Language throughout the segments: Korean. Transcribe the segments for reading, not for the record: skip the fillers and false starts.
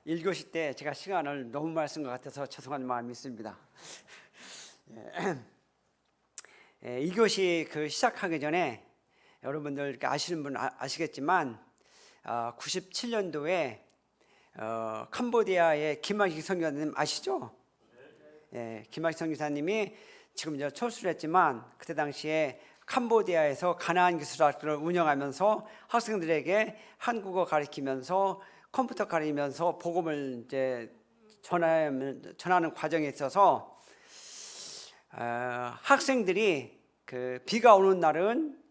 1교시 때 제가 시간을 너무 많이 쓴 것 같아서 죄송한 마음이 있습니다. 2교시 시작하기 전에 여러분들 아시는 분 아시겠지만 97년도에 캄보디아의 김학식 선교사님 아시죠? 김학식 선교사님이 지금 이제 철수를 했지만 그때 당시에 캄보디아에서 가나안 기술학교를 운영하면서 학생들에게 한국어 가르치면서 컴퓨터 가르치면서 복음을 이제 전하는 과정에 있어서 학생들이 비가 오는 날은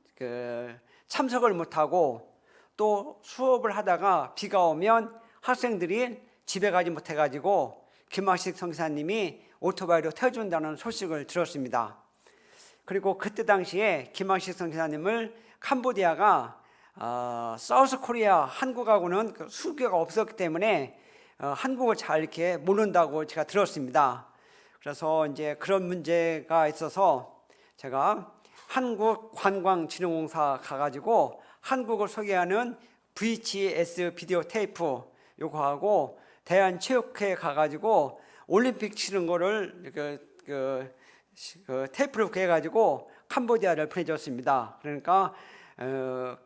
참석을 못하고 또 수업을 하다가 비가 오면 학생들이 집에 가지 못해가지고 김학식 선교사님이 오토바이로 태워준다는 소식을 들었습니다. 그리고 그때 당시에 김학식 선교사님을 캄보디아가 사우스 코리아 한국하고는 수교가 없었기 때문에 한국을 잘 이렇게 모른다고 제가 들었습니다. 그래서 이제 그런 문제가 있어서 제가 한국관광진흥공사 가가지고 한국을 소개하는 VHS 비디오 테이프 요거하고 대한체육회에 가가지고 올림픽 치는 거를 테이프를 구해가지고 캄보디아를 보내줬습니다. 그러니까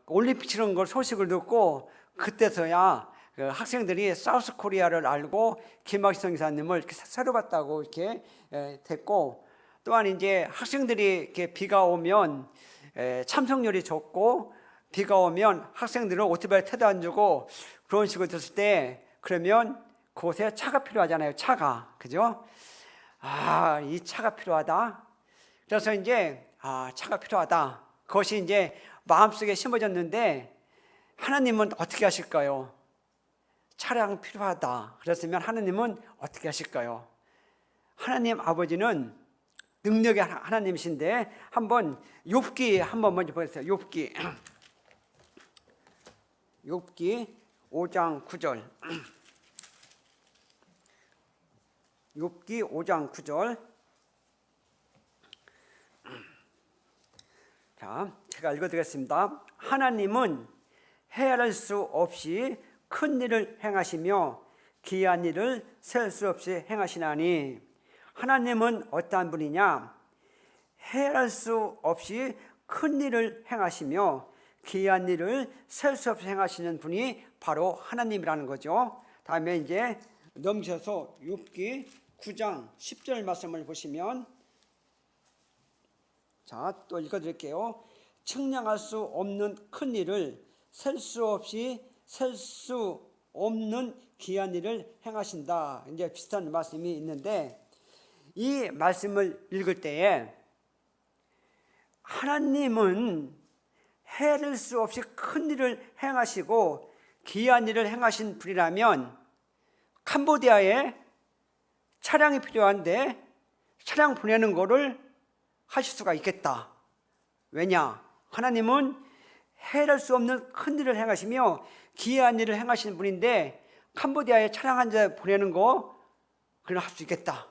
올림픽 치는 걸 소식을 듣고 그때서야 학생들이 사우스 코리아를 알고 김학식 선교사님을 이렇게 새로 봤다고 이렇게 됐고, 또한 이제 학생들이 이렇게 비가 오면 참석률이 적고 비가 오면 학생들을 오토바이 태도 안 주고 그런 식으로 됐을 때 그러면 그곳에 차가 필요하잖아요. 차가, 그죠? 이 차가 필요하다. 그래서 이제 차가 필요하다. 그것이 이제 마음속에 심어졌는데 하나님은 어떻게 하실까요? 차량 필요하다. 그랬으면 하나님은 어떻게 하실까요? 하나님 아버지는 능력의 하나님이신데 한번 욥기 한번 먼저 보세요. 욥기 5장 9절. 욥기 5장 9절. 자, 제가 읽어드리겠습니다. 하나님은 헤아릴 수 없이 큰 일을 행하시며 기이한 일을 셀 수 없이 행하시나니, 하나님은 어떠한 분이냐? 헤아릴 수 없이 큰 일을 행하시며 기이한 일을 셀 수 없이 행하시는 분이 바로 하나님이라는 거죠. 다음에 이제 넘기셔서 욥기 9장 10절 말씀을 보시면, 자, 또 읽어드릴게요. 측량할 수 없는 큰 일을 셀 수 없는 귀한 일을 행하신다. 이제 비슷한 말씀이 있는데, 이 말씀을 읽을 때에 하나님은 헤아릴 수 없이 큰 일을 행하시고 귀한 일을 행하신 분이라면 캄보디아에 차량이 필요한데 차량 보내는 거를 하실 수가 있겠다. 왜냐? 하나님은 헤아릴 수 없는 큰 일을 행하시며 기이한 일을 행하시는 분인데 캄보디아에 차량 한 대 보내는 거 그냥 할 수 있겠다.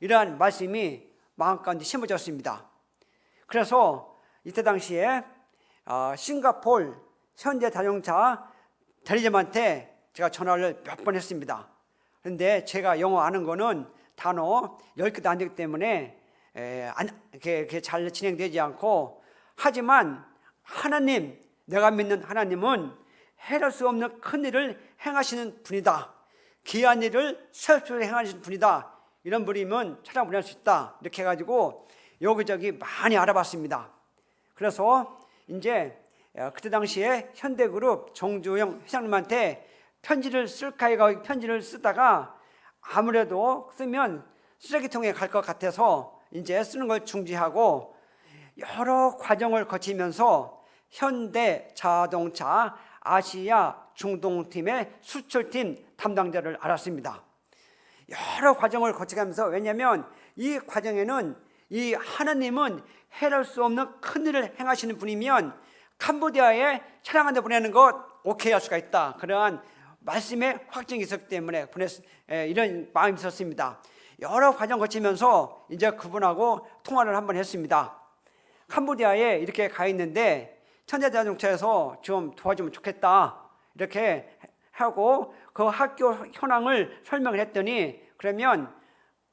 이러한 말씀이 마음 가운데 심어졌습니다. 그래서 이때 당시에 싱가포르 현대자동차 대리점한테 제가 전화를 몇 번 했습니다. 그런데 제가 영어 아는 거는 단어 10개도 안 되기 때문에 잘 진행되지 않고, 하지만 하나님, 내가 믿는 하나님은 헤아릴 수 없는 큰 일을 행하시는 분이다. 귀한 일을 셀수없이 행하시는 분이다. 이런 분이면 차량 보낼 수 있다. 이렇게 해가지고 여기저기 많이 알아봤습니다. 그래서 이제 그때 당시에 현대그룹 정주영 회장님한테 편지를 쓸까 해가 편지를 쓰다가 아무래도 쓰면 쓰레기통에 갈 것 같아서 이제 쓰는 걸 중지하고 여러 과정을 거치면서 현대자동차 아시아 중동팀의 수출팀 담당자를 알았습니다. 여러 과정을 거쳐가면서, 왜냐하면 이 과정에는 이 하나님은 헤아릴 수 없는 큰 일을 행하시는 분이면 캄보디아에 차량 한 대 보내는 것 오케이 할 수가 있다. 그러한 말씀에 확증이 있었기 때문에 이런 마음이 있었습니다. 여러 과정 거치면서 이제 그분하고 통화를 한번 했습니다. 캄보디아에 이렇게 가 있는데 현대자동차에서 좀 도와주면 좋겠다. 이렇게 하고 그 학교 현황을 설명을 했더니, 그러면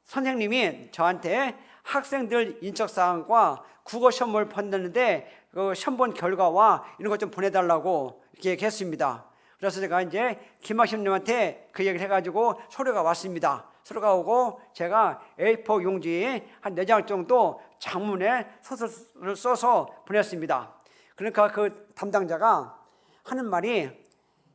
선생님이 저한테 학생들 인적사항과 국어 시험을 봤는데 그 시험 본 결과와 이런 것 좀 보내달라고 이렇게 얘기했습니다. 그래서 제가 이제 김학신님한테 그 얘기를 해가지고 서류가 왔습니다. 서류가 오고 제가 A4 용지 한 4장 정도 장문에 소설을 써서 보냈습니다. 그러니까 그 담당자가 하는 말이,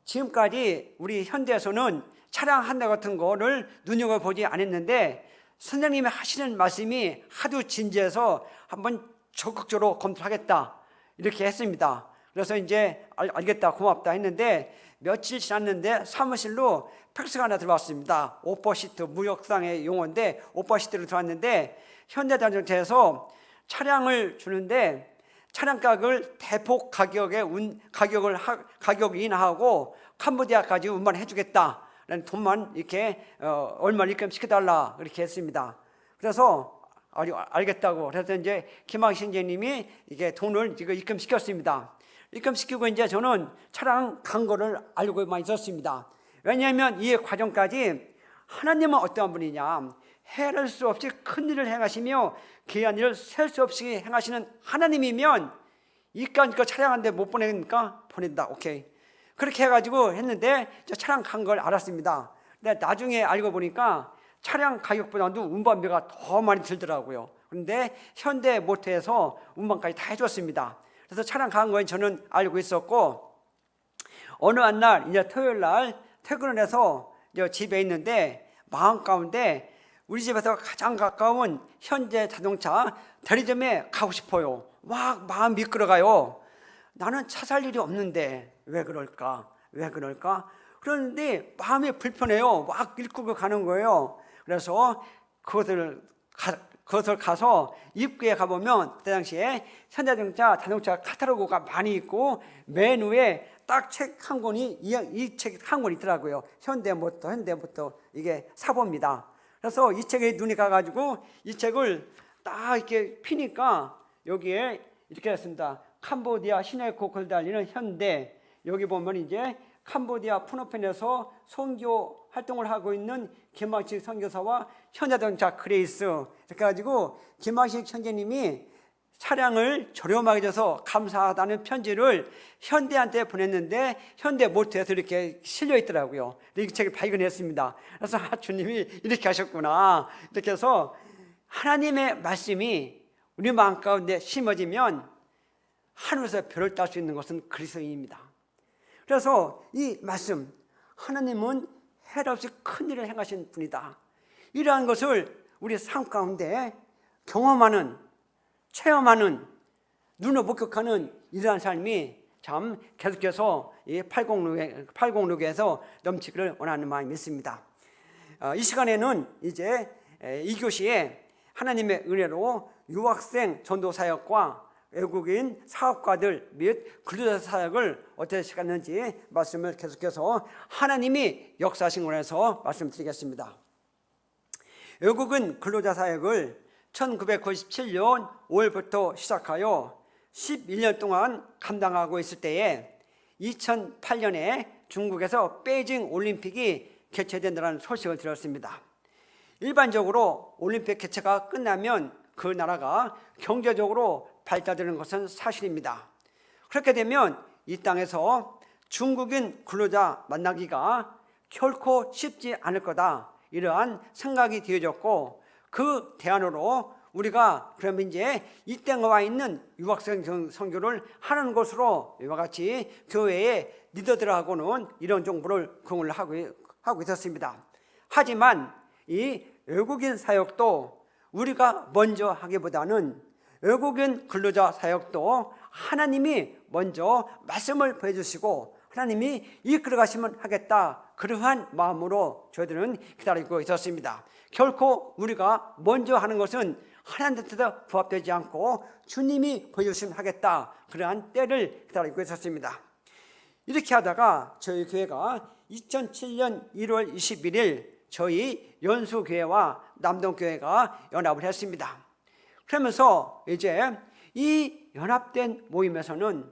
지금까지 우리 현대에서는 차량 한 대 같은 거를 눈여겨보지 않았는데 선생님이 하시는 말씀이 하도 진지해서 한번 적극적으로 검토하겠다 이렇게 했습니다. 그래서 이제 알겠다, 고맙다 했는데 며칠 지났는데 사무실로 팩스가 하나 들어왔습니다. 오퍼시트, 무역상의 용어인데 오퍼시트로 들어왔는데 현대자동차에서 차량을 주는데 차량 가격을 대폭 가격을 인하하고 캄보디아까지 운반해 주겠다. 돈만 이렇게 얼마 입금 시켜달라 그렇게 했습니다. 그래서 알겠다고. 그래서 이제 김학신 선생님이 이게 돈을 이거 입금시켰습니다. 입금시키고 이제 저는 차량 간 거를 알고만 있었습니다. 왜냐하면 이 과정까지 하나님은 어떠한 분이냐, 헤아릴 수 없이 큰 일을 행하시며 귀한 일을 셀 수 없이 행하시는 하나님이면 이까짓 거 차량 한 대 못 보내니까 보낸다. 오케이. 그렇게 해가지고 했는데 저 차량 간 걸 알았습니다. 근데 나중에 알고 보니까 차량 가격보다도 운반비가 더 많이 들더라고요. 그런데 현대모터에서 운반까지 다 해줬습니다. 그래서 차량 간 건 저는 알고 있었고, 어느 한 날 이제 토요일 날 퇴근을 해서 집에 있는데 마음 가운데 우리 집에서 가장 가까운 현대자동차 대리점에 가고 싶어요. 막 마음 미끄러가요. 나는 차 살 일이 없는데 왜 그럴까? 그런데 마음이 불편해요. 막 밀고 가는 거예요. 그래서 그것을 가서 입구에 가보면 그때 당시에 현대자동차 자동차 카탈로그가 많이 있고 맨 위에 딱 책 한 권이 이 책 한 권 있더라고요. 현대모터 이게 사보입니다. 그래서 이 책에 눈이 가가지고 이 책을 딱 이렇게 피니까 여기에 이렇게 했습니다. 캄보디아 시내코크를 달리는 현대. 여기 보면 이제 캄보디아 푸놈펜에서 선교 활동을 하고 있는 김학식 선교사와 현대자동차 그레이스. 그래가지고 김학식 선생님이 차량을 저렴하게 줘서 감사하다는 편지를 현대한테 보냈는데 현대모터에서 이렇게 실려 있더라고요. 이 책을 발견했습니다. 그래서 주님이 이렇게 하셨구나. 이렇게 해서 하나님의 말씀이 우리 마음 가운데 심어지면 하늘에서 별을 딸 수 있는 것은 그리스도인입니다. 그래서 이 말씀, 하나님은 해를 없이 큰 일을 행하신 분이다. 이러한 것을 우리 삶 가운데 경험하는, 체험하는, 눈으로 목격하는 이러한 삶이 참 계속해서 이 806에서 넘치기를 원하는 마음이 있습니다. 이 시간에는 이제 2교시에 하나님의 은혜로 유학생 전도사역과 외국인 사업가들 및 근로자 사역을 어떻게 시켰는지 말씀을 계속해서 하나님이 역사하신 것에서 말씀드리겠습니다. 외국인 근로자 사역을 1997년 5월부터 시작하여 11년 동안 감당하고 있을 때에 2008년에 중국에서 베이징 올림픽이 개최된다는 소식을 들었습니다. 일반적으로 올림픽 개최가 끝나면 그 나라가 경제적으로 발달되는 것은 사실입니다. 그렇게 되면 이 땅에서 중국인 근로자 만나기가 결코 쉽지 않을 거다, 이러한 생각이 되어졌고, 그 대안으로 우리가 그러면 이제 이 땅에 와 있는 유학생 선교를 하는 것으로 이와 같이 교회의 리더들하고는 이런 정보를 공유를 하고 있었습니다. 하지만 이 외국인 사역도 우리가 먼저 하기보다는 외국인 근로자 사역도 하나님이 먼저 말씀을 보여주시고 하나님이 이끌어 가시면 하겠다, 그러한 마음으로 저희들은 기다리고 있었습니다. 결코 우리가 먼저 하는 것은 하나님 뜻에 부합되지 않고 주님이 보여주시면 하겠다, 그러한 때를 기다리고 있었습니다. 이렇게 하다가 저희 교회가 2007년 1월 21일 저희 연수교회와 남동교회가 연합을 했습니다. 그러면서 이제 이 연합된 모임에서는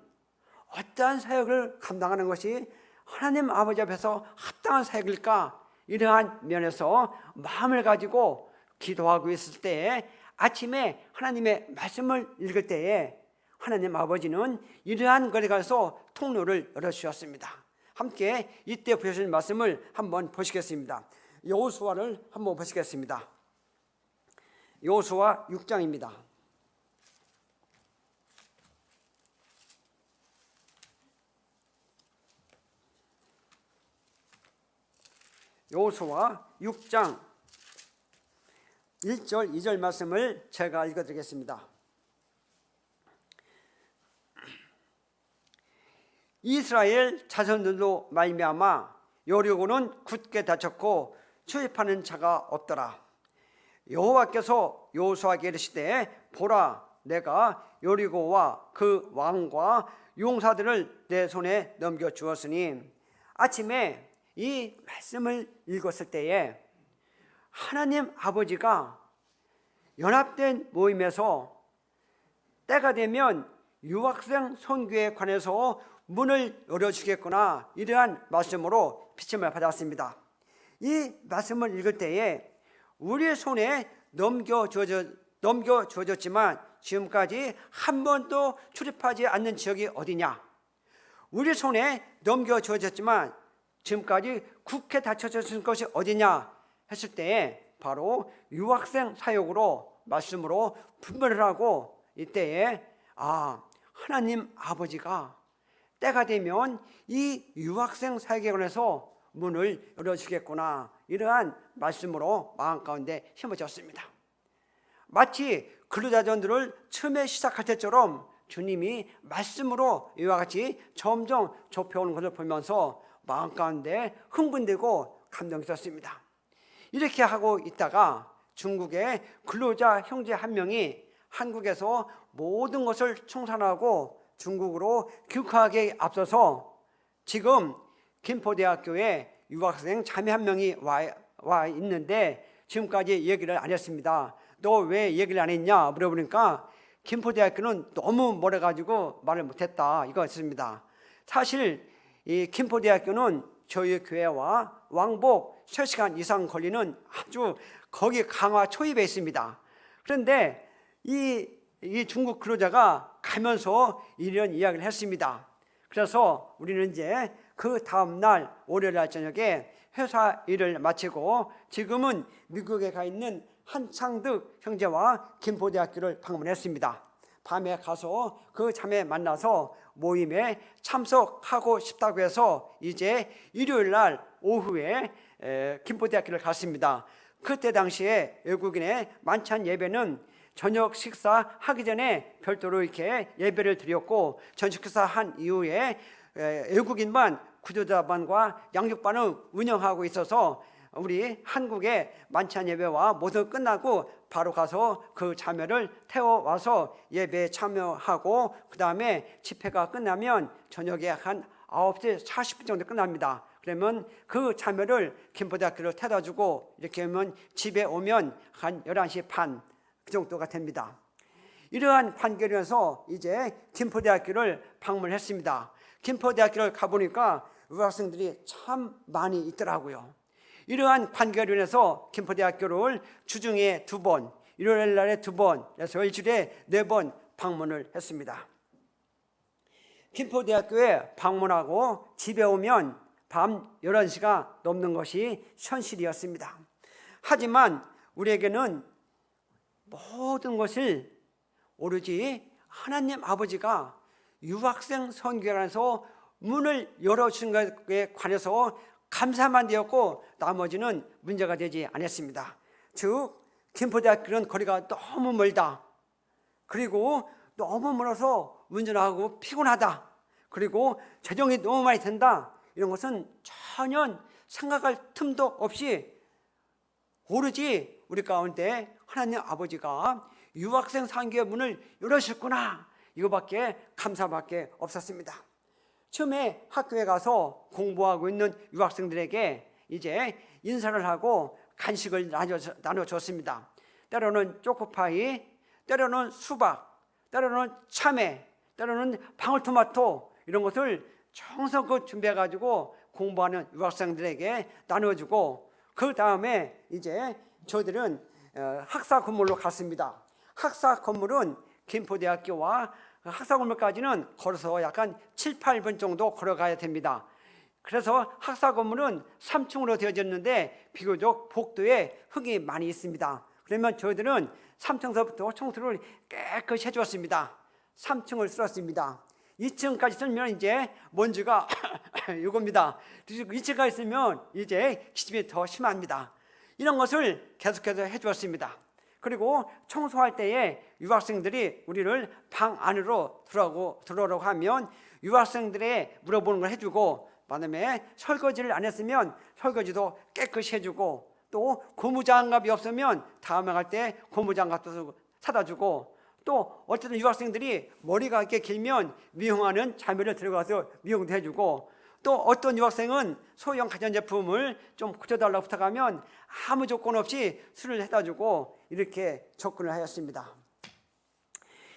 어떠한 사역을 감당하는 것이 하나님 아버지 앞에서 합당한 사역일까? 이러한 면에서 마음을 가지고 기도하고 있을 때에 아침에 하나님의 말씀을 읽을 때에 하나님 아버지는 이러한 것에 관해서 통로를 열어주셨습니다. 함께 이때 보여주신 말씀을 한번 보시겠습니다. 여호수아를 한번 보시겠습니다. 여호수아 6장입니다. 여호수아 6장 1절 2절 말씀을 제가 읽어드리겠습니다. 이스라엘 자손들로 말미암아 여리고는 굳게 닫혔고 출입하는 자가 없더라. 여호와께서 여호수아에게 이르시되 보라, 내가 여리고와 그 왕과 용사들을 내 손에 넘겨 주었으니. 아침에 이 말씀을 읽었을 때에 하나님 아버지가 연합된 모임에서 때가 되면 유학생 선교에 관해서 문을 열어주겠구나, 이러한 말씀으로 비침을 받았습니다. 이 말씀을 읽을 때에 우리의 손에 넘겨주어졌지만 지금까지 한 번도 출입하지 않는 지역이 어디냐? 우리 손에 넘겨주어졌지만 지금까지 굳게 닫혀졌을 것이 어디냐 했을 때에 바로 유학생 사역으로 말씀으로 분별을 하고, 이때에 하나님 아버지가 때가 되면 이 유학생 사역에 관해서 문을 열어주겠구나, 이러한 말씀으로 마음 가운데 심어졌습니다. 마치 근로자들을 처음에 시작할 때처럼 주님이 말씀으로 이와 같이 점점 좁혀오는 것을 보면서 마음 가운데 흥분되고 감동했었습니다. 이렇게 하고 있다가 중국의 근로자 형제 한 명이 한국에서 모든 것을 청산하고 중국으로 귀국하기에 앞서서 지금 김포대학교에 유학생 자매 한 명이 와 있는데 지금까지 얘기를 안 했습니다. 너 왜 얘기를 안 했냐 물어보니까 김포대학교는 너무 멀어가지고 말을 못했다, 이거였습니다. 사실 이 김포대학교는 저희 교회와 왕복 3시간 이상 걸리는 아주 거기 강화 초입에 있습니다. 그런데 이 중국 근로자가 가면서 이런 이야기를 했습니다. 그래서 우리는 이제 그 다음날 월요일 저녁에 회사 일을 마치고 지금은 미국에 가 있는 한창득 형제와 김포대학교를 방문했습니다. 밤에 가서 그 자매 만나서 모임에 참석하고 싶다고 해서 이제 일요일 날 오후에 김포대학교를 갔습니다. 그때 당시에 외국인의 만찬 예배는 저녁 식사하기 전에 별도로 이렇게 예배를 드렸고, 저녁 식사한 이후에 외국인반 구조자반과 양육반을 운영하고 있어서 우리 한국의 만찬 예배와 모두 끝나고 바로 가서 그 자매를 태워와서 예배에 참여하고, 그 다음에 집회가 끝나면 저녁에 한 9시 40분 정도 끝납니다. 그러면 그 자매를 김포대학교로 태워주고 이렇게 하면 집에 오면 한 11시 반 그 정도가 됩니다. 이러한 관계로서 이제 김포대학교를 방문했습니다. 김포대학교를 가보니까 유학생들이 참 많이 있더라고요. 이러한 관계로 인해서 김포대학교를 주중에 2번, 일요일 날에 2번, 그래서 일주일에 4번 방문을 했습니다. 김포대학교에 방문하고 집에 오면 밤 11시가 넘는 것이 현실이었습니다. 하지만 우리에게는 모든 것을 오로지 하나님 아버지가 유학생 선교회에서 문을 열어주신 것에 관해서 감사만 되었고 나머지는 문제가 되지 않았습니다. 즉 김포대학교는 거리가 너무 멀다, 그리고 너무 멀어서 운전하고 피곤하다, 그리고 재정이 너무 많이 든다, 이런 것은 전혀 생각할 틈도 없이 오로지 우리 가운데 하나님 아버지가 유학생 선교의 문을 열어주셨구나, 이거밖에 감사밖에 없었습니다. 처음에 학교에 가서 공부하고 있는 유학생들에게 이제 인사를 하고 간식을 나눠줬습니다. 때로는 초코파이, 때로는 수박, 때로는 참외, 때로는 방울토마토, 이런 것을 정성껏 준비해가지고 공부하는 유학생들에게 나눠주고, 그 다음에 이제 저희들은 학사 건물로 갔습니다. 학사 건물은 김포대학교와 학사 건물까지는 걸어서 약간 7, 8분 정도 걸어가야 됩니다. 그래서 학사 건물은 3층으로 되어졌는데 비교적 복도에 흙이 많이 있습니다. 그러면 저희들은 3층서부터 청소를 깨끗이 해주었습니다. 3층을 쓸었습니다. 2층까지 쓰면 이제 먼지가 이겁니다. 2층까지 쓰면 이제 기침이 더 심합니다. 이런 것을 계속해서 해주었습니다. 그리고 청소할 때에 유학생들이 우리를 방 안으로 들어오라고 하면 유학생들의 물어보는 걸 해주고, 그다음에 설거지를 안 했으면 설거지도 깨끗이 해주고, 또 고무장갑이 없으면 다음에 갈 때 고무장갑도 사다 주고, 또 어쨌든 유학생들이 머리가 이렇게 길면 미용하는 자매를 들어가서 미용도 해주고, 또 어떤 유학생은 소형 가전제품을 좀 고쳐달라고 부탁하면 아무 조건 없이 수리를 해다 주고, 이렇게 접근을 하였습니다.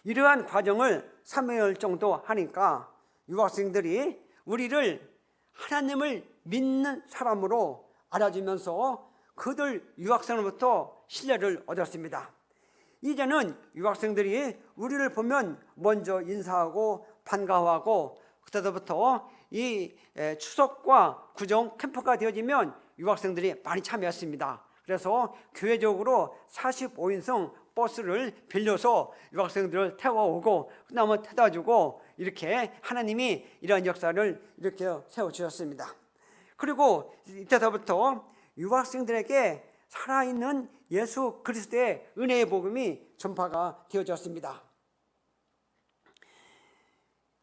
이러한 과정을 3개월 정도 하니까 유학생들이 우리를 하나님을 믿는 사람으로 알아주면서 그들 유학생으로부터 신뢰를 얻었습니다. 이제는 유학생들이 우리를 보면 먼저 인사하고 반가워하고, 그때부터 이 추석과 구정 캠프가 되어지면 유학생들이 많이 참여했습니다. 그래서 교회적으로 45인승 버스를 빌려서 유학생들을 태워오고, 그다음에 태워주고, 이렇게 하나님이 이러한 역사를 이렇게 세워주셨습니다. 그리고 이때서부터 유학생들에게 살아있는 예수 그리스도의 은혜의 복음이 전파가 되어졌습니다.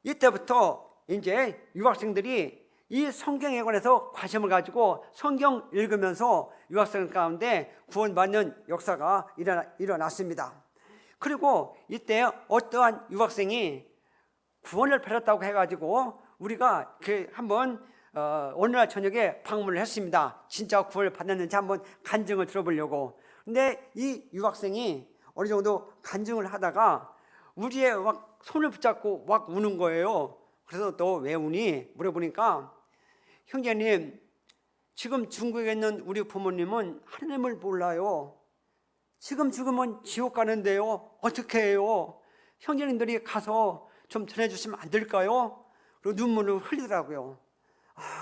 이때부터 이제 유학생들이 이 성경에 관해서 관심을 가지고 성경 읽으면서 유학생 가운데 구원받는 역사가 일어났습니다. 그리고 이때 어떠한 유학생이 구원을 받았다고 해가지고 우리가 한번 어느 날 저녁에 방문을 했습니다. 진짜 구원을 받았는지 한번 간증을 들어보려고. 근데 이 유학생이 어느 정도 간증을 하다가 우리의 막 손을 붙잡고 막 우는 거예요. 그래서 너 왜 우니? 물어보니까, 형제님, 지금 중국에 있는 우리 부모님은 하나님을 몰라요. 지금 죽으면 지옥 가는데요. 어떻게 해요? 형제님들이 가서 좀 전해주시면 안 될까요? 그리고 눈물을 흘리더라고요.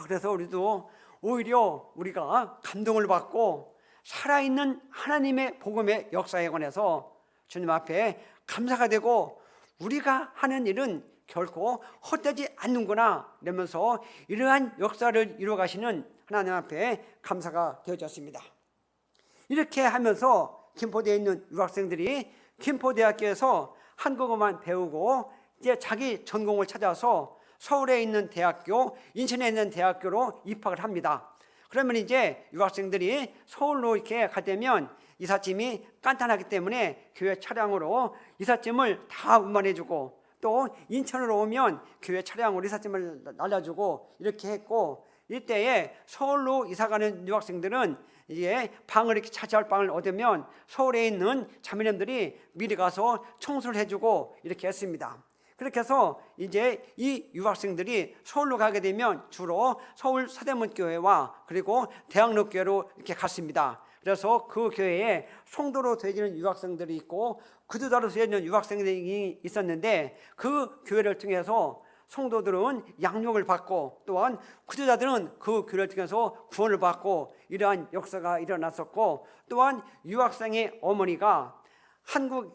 그래서 우리도 오히려 우리가 감동을 받고 살아있는 하나님의 복음의 역사에 관해서 주님 앞에 감사가 되고, 우리가 하는 일은 결코 헛되지 않는구나 이러면서 이러한 역사를 이루어가시는 하나님 앞에 감사가 되어졌습니다. 이렇게 하면서 김포대에 있는 유학생들이 김포대학교에서 한국어만 배우고 이제 자기 전공을 찾아서 서울에 있는 대학교, 인천에 있는 대학교로 입학을 합니다. 그러면 이제 유학생들이 서울로 이렇게 가되면 이삿짐이 간단하기 때문에 교회 차량으로 이삿짐을 다 운반해주고, 또 인천으로 오면 교회 차량으로 이삿짐을 날려주고 이렇게 했고, 이때에 서울로 이사가는 유학생들은 이제 방을 이렇게 차지할 방을 얻으면 서울에 있는 자매님들이 미리 가서 청소를 해주고 이렇게 했습니다. 그렇게 해서 이제 이 유학생들이 서울로 가게 되면 주로 서울 서대문교회와 그리고 대학로교회로 이렇게 갔습니다. 그래서 그 교회에 송도로 되어지는 유학생들이 있고 구두다로 되어지는 유학생들이 있었는데, 그 교회를 통해서 성도들은 양육을 받고 또한 구두자들은 그 교회를 통해서 구원을 받고 이러한 역사가 일어났었고, 또한 유학생의 어머니가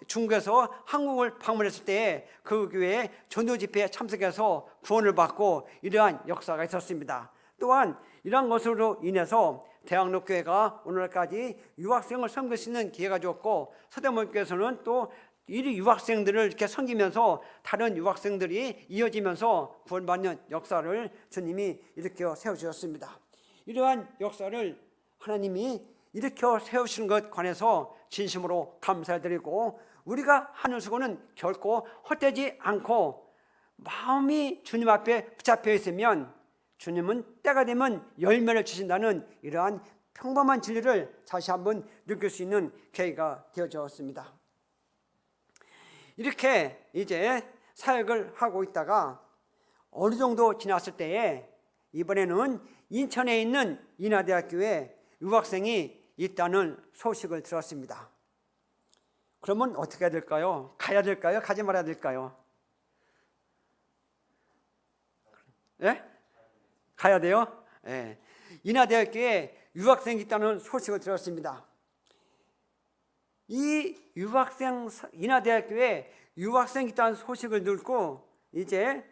중국에서 한국을 방문했을 때 그 교회에 전도 집회에 참석해서 구원을 받고 이러한 역사가 있었습니다. 또한 이러한 것으로 인해서 대학로교회가 오늘까지 유학생을 섬길 수 있는 기회가 주었고, 서대문교회에서는 또 이 유학생들을 이렇게 섬기면서 다른 유학생들이 이어지면서 구원받는 역사를 주님이 일으켜 세워주셨습니다. 이러한 역사를 하나님이 일으켜 세우시는 것 관해서 진심으로 감사드리고, 우리가 하는 수고는 결코 헛되지 않고 마음이 주님 앞에 붙잡혀 있으면 주님은 때가 되면 열매를 주신다는 이러한 평범한 진리를 다시 한번 느낄 수 있는 계기가 되어졌습니다. 이렇게 이제 사역을 하고 있다가 어느 정도 지났을 때에 이번에는 인천에 있는 인하대학교에 유학생이 있다는 소식을 들었습니다. 그러면 어떻게 해야 될까요? 가야 될까요? 가지 말아야 될까요? 예? 가야 돼요? 예. 인하대학교에 유학생이 있다는 소식을 들었습니다. 이 인하대학교에 유학생이 있다는 소식을 듣고 이제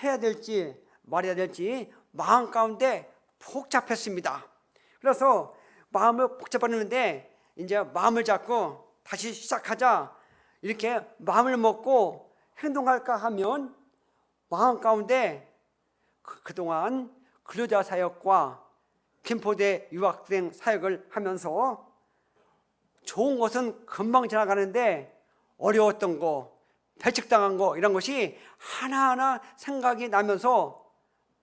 해야 될지 말해야 될지 마음 가운데 복잡했습니다. 그래서 마음을 복잡했는데 이제 마음을 잡고 다시 시작하자 이렇게 마음을 먹고 행동할까 하면 마음 가운데 그동안 근로자 사역과 김포대 유학생 사역을 하면서 좋은 것은 금방 지나가는데 어려웠던 거, 배척당한 거 이런 것이 하나하나 생각이 나면서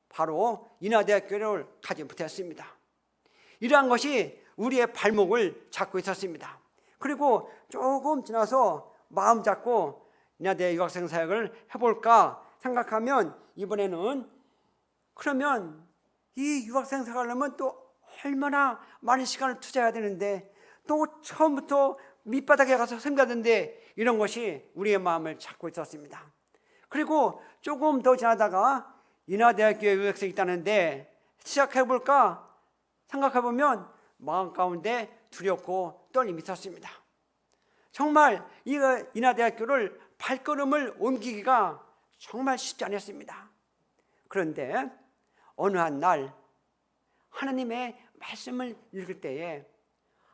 바로 인하대학교를 가지 못했습니다. 이러한 것이 우리의 발목을 잡고 있었습니다. 그리고 조금 지나서 마음 잡고 인하대 유학생 사역을 해볼까 생각하면 이번에는 그러면 이 유학생 사역을 하려면 또 얼마나 많은 시간을 투자해야 되는데 또 처음부터 밑바닥에 가서 섬겨야되는데 이런 것이 우리의 마음을 잡고 있었습니다. 그리고 조금 더 지나다가 인하대학교에 유학생이 있다는데 시작해볼까 생각해보면 마음 가운데 두렵고 떨림이 있었습니다. 정말 이 인하대학교를 발걸음을 옮기기가 정말 쉽지 않았습니다. 그런데 어느 한 날 하나님의 말씀을 읽을 때에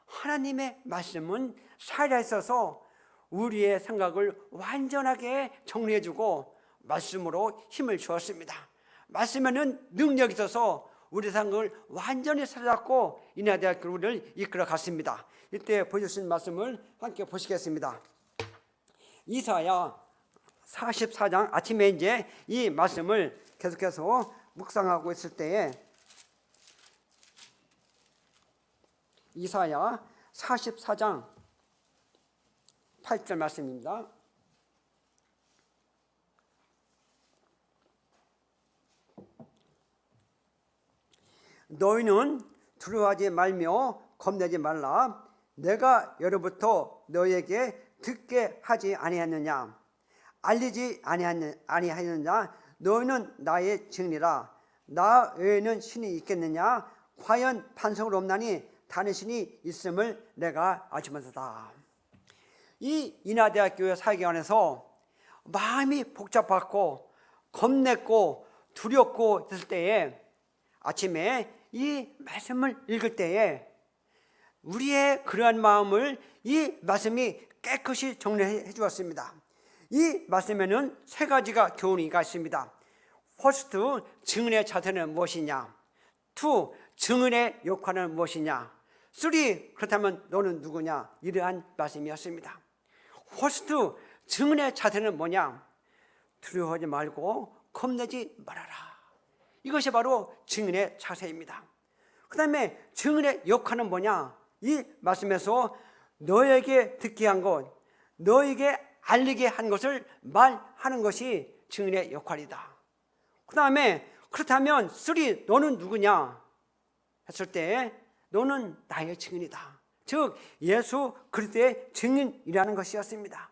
하나님의 말씀은 살아있어서 우리의 생각을 완전하게 정리해주고 말씀으로 힘을 주었습니다. 말씀에는 능력이 있어서 우리 생각을 완전히 사로잡고 인하대학교를 이끌어 갔습니다. 이때 보여주신 말씀을 함께 보시겠습니다. 이사야 44장 아침에 이제 이 말씀을 계속해서 묵상하고 있을 때에 이사야 44장 8절 말씀입니다. 너희는 두려워하지 말며 겁내지 말라. 내가 여로부터 너희에게 듣게 하지 아니하느냐? 알리지 아니하느냐? 너희는 나의 증이라. 나 외에는 신이 있겠느냐? 과연 반석을 없나니 다른 신이 있음을 내가 알지면서다. 이 인하대학교의 사역에 관해서 마음이 복잡하고 겁냈고 두렵고 했을 때에 아침에 이 말씀을 읽을 때에 우리의 그러한 마음을 이 말씀이 깨끗이 정리해 주었습니다. 이 말씀에는 세 가지가 교훈이가 있습니다. First, 증인의 자세는 무엇이냐? 2, 증인의 역할은 무엇이냐? 3, 그렇다면 너는 누구냐? 이러한 말씀이었습니다. First, 증인의 자세는 뭐냐? 두려워하지 말고 겁내지 말아라. 이것이 바로 증인의 자세입니다. 그 다음에 증인의 역할은 뭐냐? 이 말씀에서 너에게 듣게 한 것, 너에게 알리게 한 것을 말하는 것이 증인의 역할이다. 그 다음에 그렇다면 3, 너는 누구냐? 했을 때 너는 나의 증인이다. 즉 예수 그리스도의 증인이라는 것이었습니다.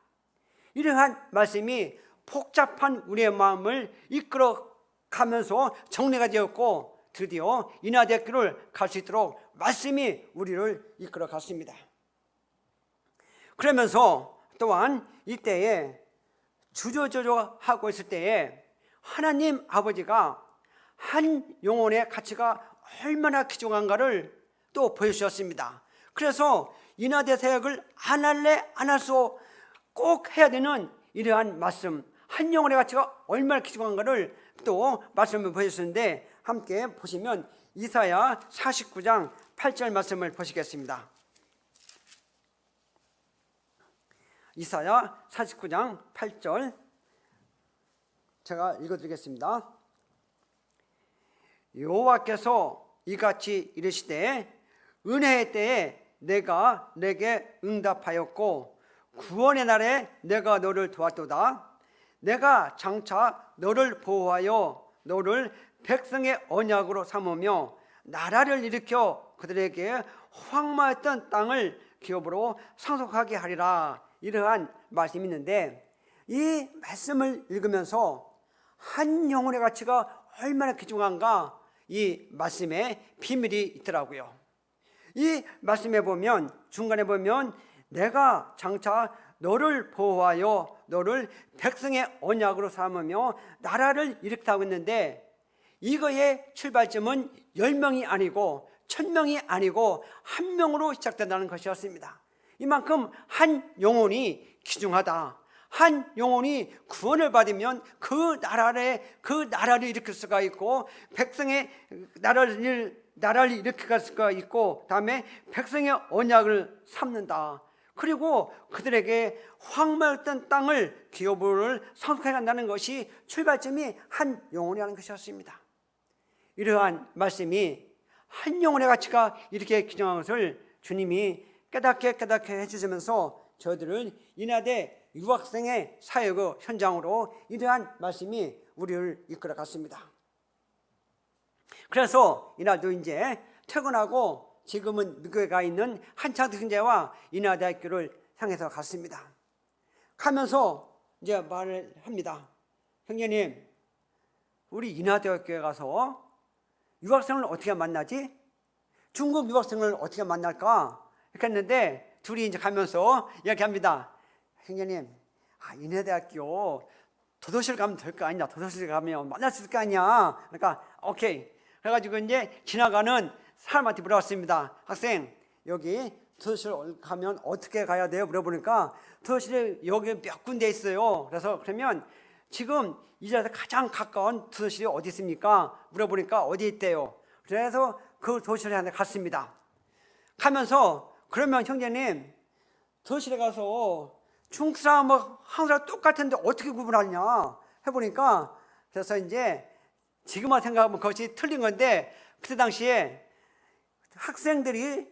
이러한 말씀이 복잡한 우리의 마음을 이끌어 가면서 정리가 되었고 드디어 인하대학교를 갈 수 있도록 말씀이 우리를 이끌어 갔습니다. 그러면서 또한 이때에 주저하고 있을 때에 하나님 아버지가 한 영혼의 가치가 얼마나 귀중한가를 또 보여주셨습니다. 그래서 인하대 사역을 안 할래 안 할 수 꼭 해야 되는 이러한 말씀, 한 영혼의 가치가 얼마나 귀중한가를 또 말씀을 보여주셨는데 함께 보시면 이사야 49장 8절 말씀을 보시겠습니다. 이사야 49장 8절 제가 읽어드리겠습니다. 여호와께서 이같이 이르시되 은혜의 때에 내가 내게 응답하였고 구원의 날에 내가 너를 도왔도다. 내가 장차 너를 보호하여 너를 백성의 언약으로 삼으며 나라를 일으켜 그들에게 황무했던 땅을 기업으로 상속하게 하리라. 이러한 말씀이 있는데, 이 말씀을 읽으면서 한 영혼의 가치가 얼마나 귀중한가, 이 말씀에 비밀이 있더라고요. 이 말씀에 보면, 중간에 보면 내가 장차 너를 보호하여 너를 백성의 언약으로 삼으며 나라를 일으키라고 했는데, 이거의 출발점은 10명이 아니고 1000명이 아니고 1명으로 시작된다는 것이었습니다. 이만큼 한 영혼이 귀중하다. 한 영혼이 구원을 받으면 그 나라를 일으킬 수가 있고, 백성의 나라를 일으킬 수가 있고, 다음에 백성의 언약을 삼는다. 그리고 그들에게 황무했던 땅을 기업을 상속해 간다는 것이 출발점이 한 영혼이라는 것이었습니다. 이러한 말씀이 한 영혼의 가치가 이렇게 귀중한 것을 주님이 깨닫게 해주시면서 저희들을 인하대 유학생의 사역의 현장으로 이러한 말씀이 우리를 이끌어 갔습니다. 그래서 이날도 이제 퇴근하고 지금은 미국에 가 있는 한창 형제와 인하대학교를 향해서 갔습니다. 가면서 이제 말을 합니다. 형제님, 우리 인하대학교에 가서 유학생을 어떻게 만나지? 중국 유학생을 어떻게 만날까? 이렇게 했는데 둘이 이제 가면서 이야기합니다. 형제님, 인하대학교 도도실 가면 될 거 아니냐? 도도실 가면 만날 수 있을 거 아니야? 그러니까 오케이. 그래가지고 이제 지나가는 사람한테 물어봤습니다. 학생, 여기 도도실 가면 어떻게 가야 돼요? 물어보니까 도도실이 여기 몇 군데 있어요. 그러면 지금 이 자리에서 가장 가까운 도도실이 어디 있습니까? 물어보니까 어디 있대요. 그래서 그 도도실에 갔습니다. 가면서 그러면 형제님, 도도실에 가서 중국 사람하고 한국 사람 똑같은데 어떻게 구분하냐 해보니까, 그래서 이제 지금만 생각하면 그것이 틀린 건데, 그때 당시에 학생들이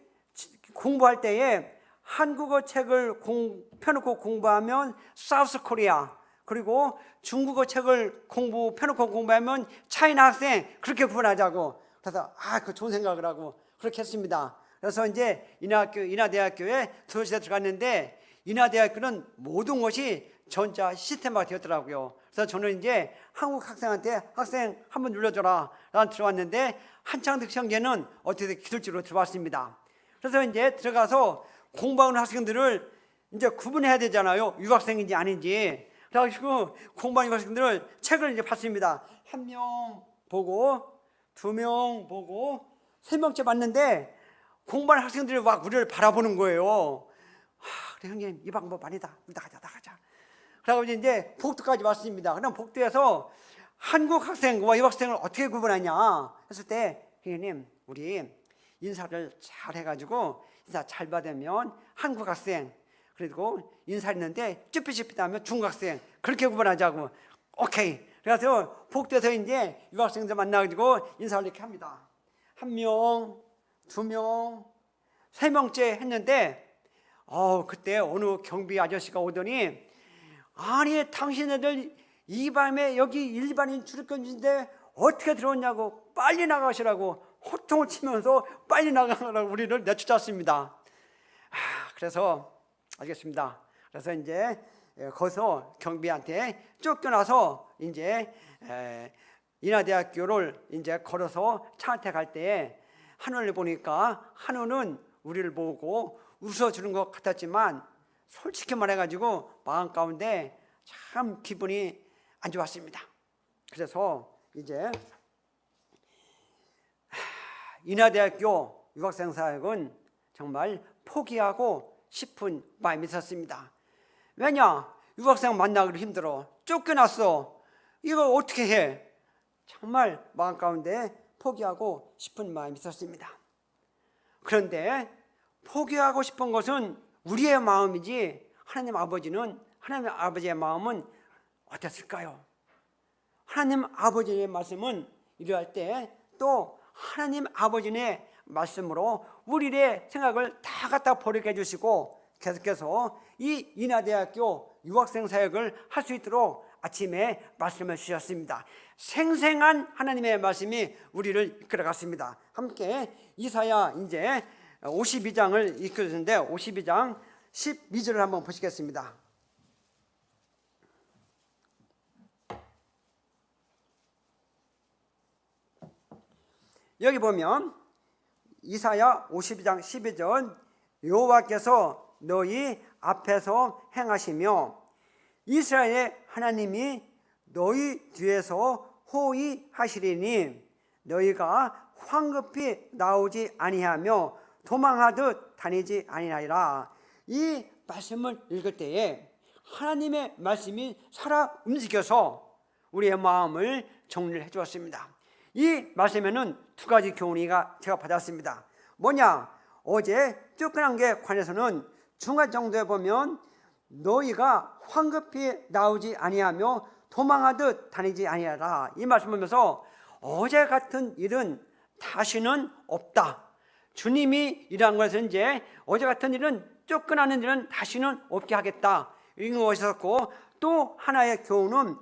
공부할 때에 한국어 책을 펴놓고 공부하면 사우스 코리아, 그리고 중국어 책을 펴놓고 공부하면 차이나 학생, 그렇게 구분하자고. 그래서 그 좋은 생각을 하고 그렇게 했습니다. 그래서 이제 인하대학교에 도도실에 들어갔는데, 인하대학교는 모든 것이 전자 시스템화가 되었더라고요. 그래서 저는 이제 한국 학생한테 학생 한번 눌러줘라 라고 들어왔는데, 한창득 형제는 어떻게 기술지로 들어왔습니다. 그래서 이제 들어가서 공부하는 학생들을 이제 구분해야 되잖아요. 유학생인지 아닌지. 그래가지고 공부하는 학생들을 책을 이제 봤습니다. 1명 보고, 2명 보고, 3명째 봤는데 공부하는 학생들이 막 우리를 바라보는 거예요. 그래 형님, 이 방법 아니다. 나가자. 그래서 이제 복도까지 왔습니다. 그럼 복도에서 한국 학생과 유학생을 어떻게 구분하냐 했을 때, 형님, 우리 인사를 잘 해가지고 인사 잘 받으면 한국 학생, 그리고 인사했는데 쭈삣쭈삣하면 중국 학생, 그렇게 구분하자고. 오케이. 그래서 복도에서 이제 유학생들 만나가지고 인사를 이렇게 합니다. 1명, 2명, 3명째 했는데, 그때 어느 경비 아저씨가 오더니, 아니 당신네들 이 밤에 여기 일반인 출입금지인데 어떻게 들어왔냐고, 빨리 나가시라고 호통을 치면서 빨리 나가라고 우리를 내쫓았습니다. 그래서 알겠습니다. 그래서 이제 거기서 경비한테 쫓겨나서 이제 인하대학교를 이제 걸어서 차한테 갈 때, 한우를 보니까 한우는 우리를 보고 웃어주는 것 같았지만, 솔직히 말해가지고 마음 가운데 참 기분이 안 좋았습니다. 그래서 이제 인하대학교 유학생 사역은 정말 포기하고 싶은 마음이 있었습니다. 왜냐? 유학생 만나기도 힘들어. 쫓겨났어. 이걸 어떻게 해? 정말 마음 가운데 포기하고 싶은 마음이 있었습니다. 그런데 포기하고 싶은 것은 우리의 마음이지, 하나님 아버지의 마음은 어땠을까요? 하나님 아버지의 말씀은 이러할 때 또 하나님 아버지의 말씀으로 우리의 생각을 다 갖다 버리게 해주시고, 계속해서 이 인하대학교 유학생 사역을 할 수 있도록 아침에 말씀을 주셨습니다. 생생한 하나님의 말씀이 우리를 이끌어갔습니다. 함께 이사야 이제 52장을 읽어주는데 52장 12절을 한번 보시겠습니다. 여기 보면 이사야 52장 12절 여호와께서 너희 앞에서 행하시며 이스라엘의 하나님이 너희 뒤에서 호위하시리니 너희가 황급히 나오지 아니하며 도망하듯 다니지 아니하리라. 이 말씀을 읽을 때에 하나님의 말씀이 살아 움직여서 우리의 마음을 정리를 해 주었습니다. 이 말씀에는 두 가지 교훈이가 제가 받았습니다. 뭐냐? 어제 쫓겨난 게 관해서는 중간 정도에 보면 너희가 황급히 나오지 아니하며 도망하듯 다니지 아니하라. 이 말씀을 보면서 어제 같은 일은 다시는 없다. 주님이 일한 것은 이제 어제 같은 일은 쫓겨나는 일은 다시는 없게 하겠다. 이런 것이었고 또 하나의 교훈은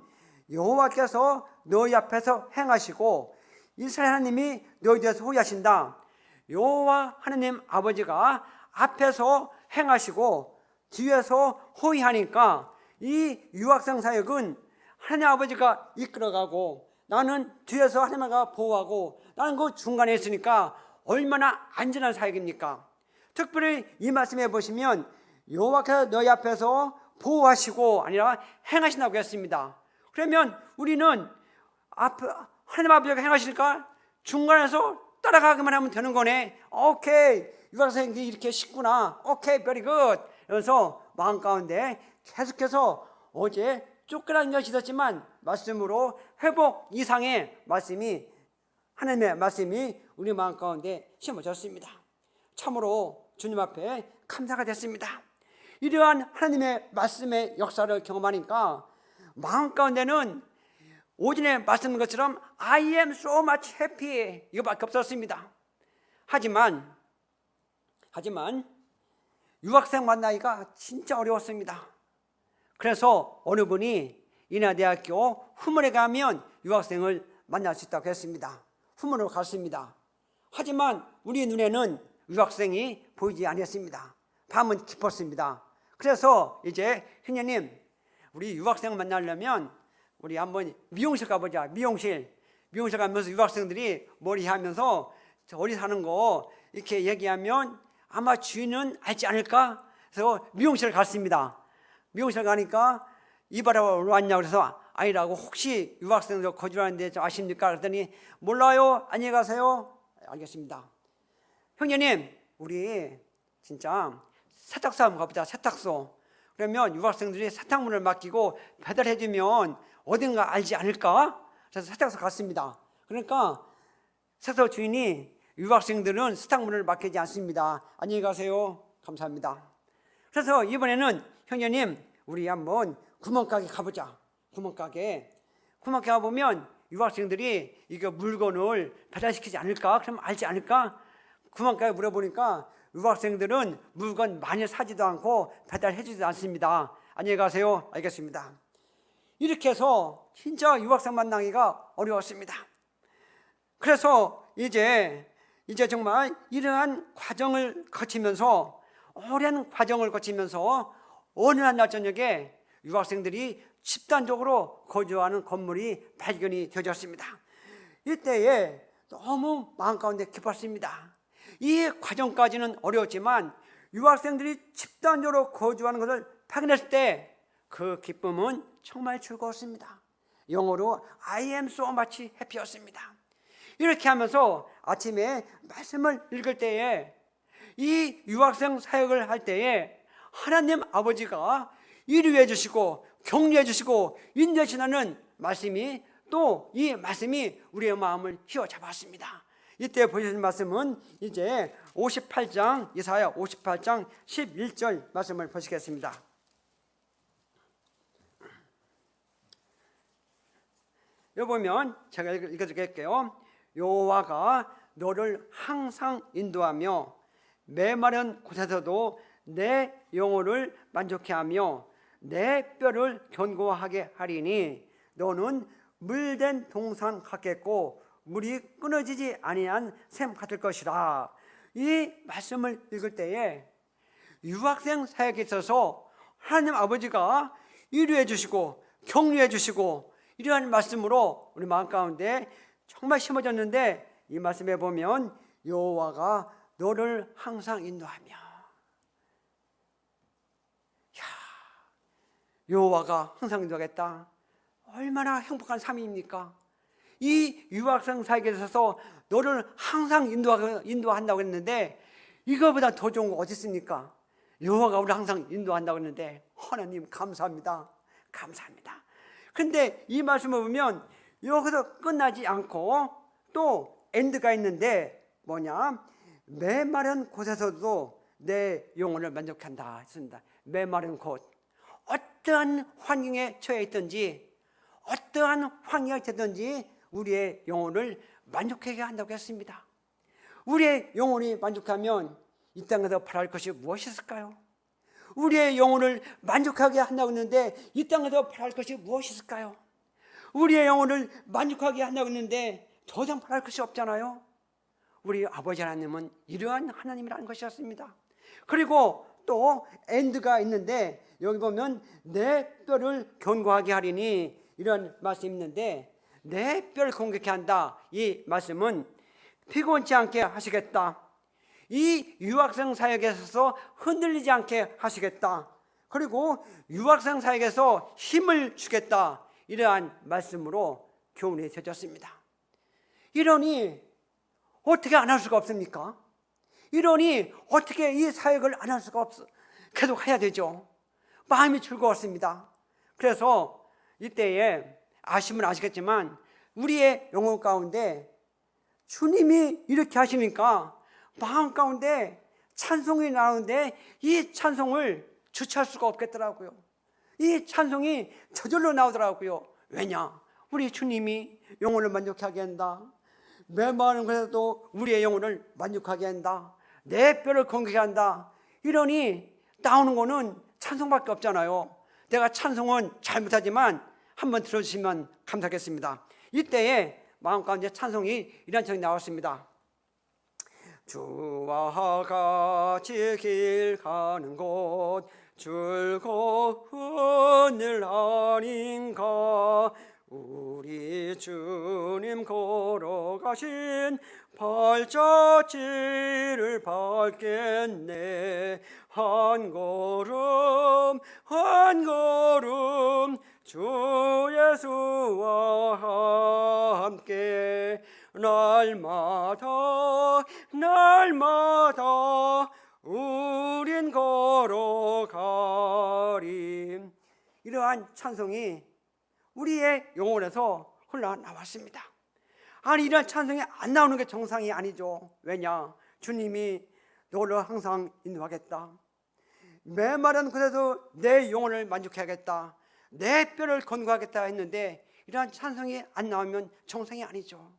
여호와께서 너희 앞에서 행하시고 이스라엘 하나님이 너희 뒤에서 호위하신다. 여호와 하나님 아버지가 앞에서 행하시고 뒤에서 호위하니까 이 유학생 사역은 하나님 아버지가 이끌어가고 나는 뒤에서 하나님가 보호하고 나는 그 중간에 있으니까 얼마나 안전한 사역입니까? 특별히 이 말씀에 보시면 여호와께서 너희 앞에서 보호하시고 아니라 행하신다고 했습니다. 그러면 우리는 하나님 아버지가 행하실까? 중간에서 따라가기만 하면 되는 거네. 오케이, 유학생이 이렇게 쉽구나. 오케이, very good. 그래서 마음 가운데 계속해서 어제 쫓겨난 것이 있었지만 말씀으로 회복 이상의 말씀이 하나님의 말씀이 우리 마음 가운데 심어졌습니다. 참으로 주님 앞에 감사가 됐습니다. 이러한 하나님의 말씀의 역사를 경험하니까 마음 가운데는 오전에 말씀한 것처럼 I am so much happy 이거밖에 없었습니다. 하지만 유학생 만나기가 진짜 어려웠습니다. 그래서 어느 분이 인하대학교 후문에 가면 유학생을 만날 수 있다고 했습니다. 후문으로 갔습니다. 하지만 우리 눈에는 유학생이 보이지 않았습니다. 밤은 깊었습니다. 그래서 이제 형님 우리 유학생 만나려면 우리 한번 미용실 가보자. 미용실 가면서 유학생들이 머리하면서 어디 사는 거 이렇게 얘기하면 아마 주인은 알지 않을까? 그래서 미용실을 갔습니다. 미용실 가니까 이발하러 왔냐고 그래서 아니라고 혹시 유학생들 거주하는데 아십니까? 그랬더니 몰라요. 안녕히 가세요. 알겠습니다. 형님 우리 진짜 세탁소 한번 가보자. 세탁소. 그러면 유학생들이 세탁물을 맡기고 배달해주면 어딘가 알지 않을까? 그래서 세탁소 갔습니다. 그러니까 세탁소 주인이 유학생들은 세탁물을 맡기지 않습니다. 안녕히 가세요. 감사합니다. 그래서 이번에는 형님 우리 한번 구멍가게 가보자. 구멍가게 가보면 유학생들이 이거 물건을 배달시키지 않을까? 그럼 알지 않을까? 구멍가게 물어보니까 유학생들은 물건 많이 사지도 않고 배달해주지도 않습니다. 안녕히 가세요. 알겠습니다. 이렇게 해서 진짜 유학생 만나기가 어려웠습니다. 그래서 이제 정말 이러한 과정을 거치면서 오랜 과정을 거치면서 어느 날 저녁에 유학생들이 집단적으로 거주하는 건물이 발견이 되어졌습니다. 이때에 너무 마음 가운데 기뻤습니다. 이 과정까지는 어려웠지만 유학생들이 집단적으로 거주하는 것을 발견했을 때 그 기쁨은 정말 즐거웠습니다. 영어로 I am so much happy였습니다. 이렇게 하면서 아침에 말씀을 읽을 때에 이 유학생 사역을 할 때에 하나님 아버지가 이루해 주시고 격려해 주시고 인도해 주시는 말씀이 또 이 말씀이 우리의 마음을 휘어잡았습니다. 이때 보여주신 말씀은 이제 58장 이사야 58장 11절 말씀을 보시겠습니다. 여기 보면 제가 읽어드릴게요. 여호와가 너를 항상 인도하며 메마른 곳에서도 내 영혼을 만족해 하며 내 뼈를 견고하게 하리니 너는 물된 동산 같겠고 물이 끊어지지 아니한 샘 같을 것이라. 이 말씀을 읽을 때에 유학생 사역에 있어서 하나님 아버지가 위로해 주시고 격려해 주시고 이러한 말씀으로 우리 마음 가운데 정말 심어졌는데, 이 말씀에 보면 여호와가 너를 항상 인도하며, 여호와가 항상 인도하겠다. 얼마나 행복한 삶입니까? 이 유학생 사역에 있어서 너를 항상 인도한다고 했는데 이거보다 더 좋은 거 어디 있습니까? 여호와가 우리를 항상 인도한다고 했는데, 하나님 감사합니다. 감사합니다. 근데 이 말씀을 보면 여기서 끝나지 않고 또 엔드가 있는데 뭐냐? 메마른 곳에서도 내 영혼을 만족한다 했습니다. 메마른 곳, 어떠한 환경에 처해 있든지 어떠한 환경이 되든지 우리의 영혼을 만족하게 한다고 했습니다. 우리의 영혼이 만족하면 이 땅에서 바랄 것이 무엇이 있을까요? 우리의 영혼을 만족하게 한다고 했는데 이 땅에서 바랄 것이 무엇이 있을까요? 우리의 영혼을 만족하게 한다고 했는데 더 이상 바랄 것이 없잖아요. 우리 아버지 하나님은 이러한 하나님이라는 것이었습니다. 그리고 또 엔드가 있는데 여기 보면 내 뼈를 견고하게 하리니 이런 말씀이 있는데, 내 뼈를 공격해 한다, 이 말씀은 피곤치 않게 하시겠다, 이 유학생 사역에서 흔들리지 않게 하시겠다, 그리고 유학생 사역에서 힘을 주겠다, 이러한 말씀으로 교훈이 되어졌습니다. 이러니 어떻게 안 할 수가 없습니까? 이러니 어떻게 이 사역을 안 할 수가 없어? 계속 해야 되죠. 마음이 즐거웠습니다. 그래서 이때에 아시면 아시겠지만 우리의 영혼 가운데 주님이 이렇게 하시니까 마음 가운데 찬송이 나오는데 이 찬송을 주체할 수가 없겠더라고요. 이 찬송이 저절로 나오더라고요. 왜냐? 우리 주님이 영혼을 만족하게 한다. 메마른 곳에도 우리의 영혼을 만족하게 한다. 내 뼈를 건강하게 한다. 이러니 나오는 거는 찬송밖에 없잖아요. 내가 찬송은 잘 못하지만 한번 들어주시면 감사하겠습니다. 이때에 마음 가운데 찬송이 이런 찬송이 나왔습니다. 주와 같이 길 가는 곳 즐거운 일 아닌가, 우리 주님 걸어가신 발자취를 밟겠네. 한 걸음 한 걸음 주 예수와 함께 날마다 날마다 우린 걸어가리. 이러한 찬송이 우리의 영혼에서 흘러나왔습니다. 아니, 이런 찬송이 안 나오는 게 정상이 아니죠. 왜냐? 주님이 너를 항상 인도하겠다. 메마른 곳에서 내 영혼을 만족해야겠다. 내 뼈를 건강하겠다 했는데 이러한 찬송이 안 나오면 정상이 아니죠.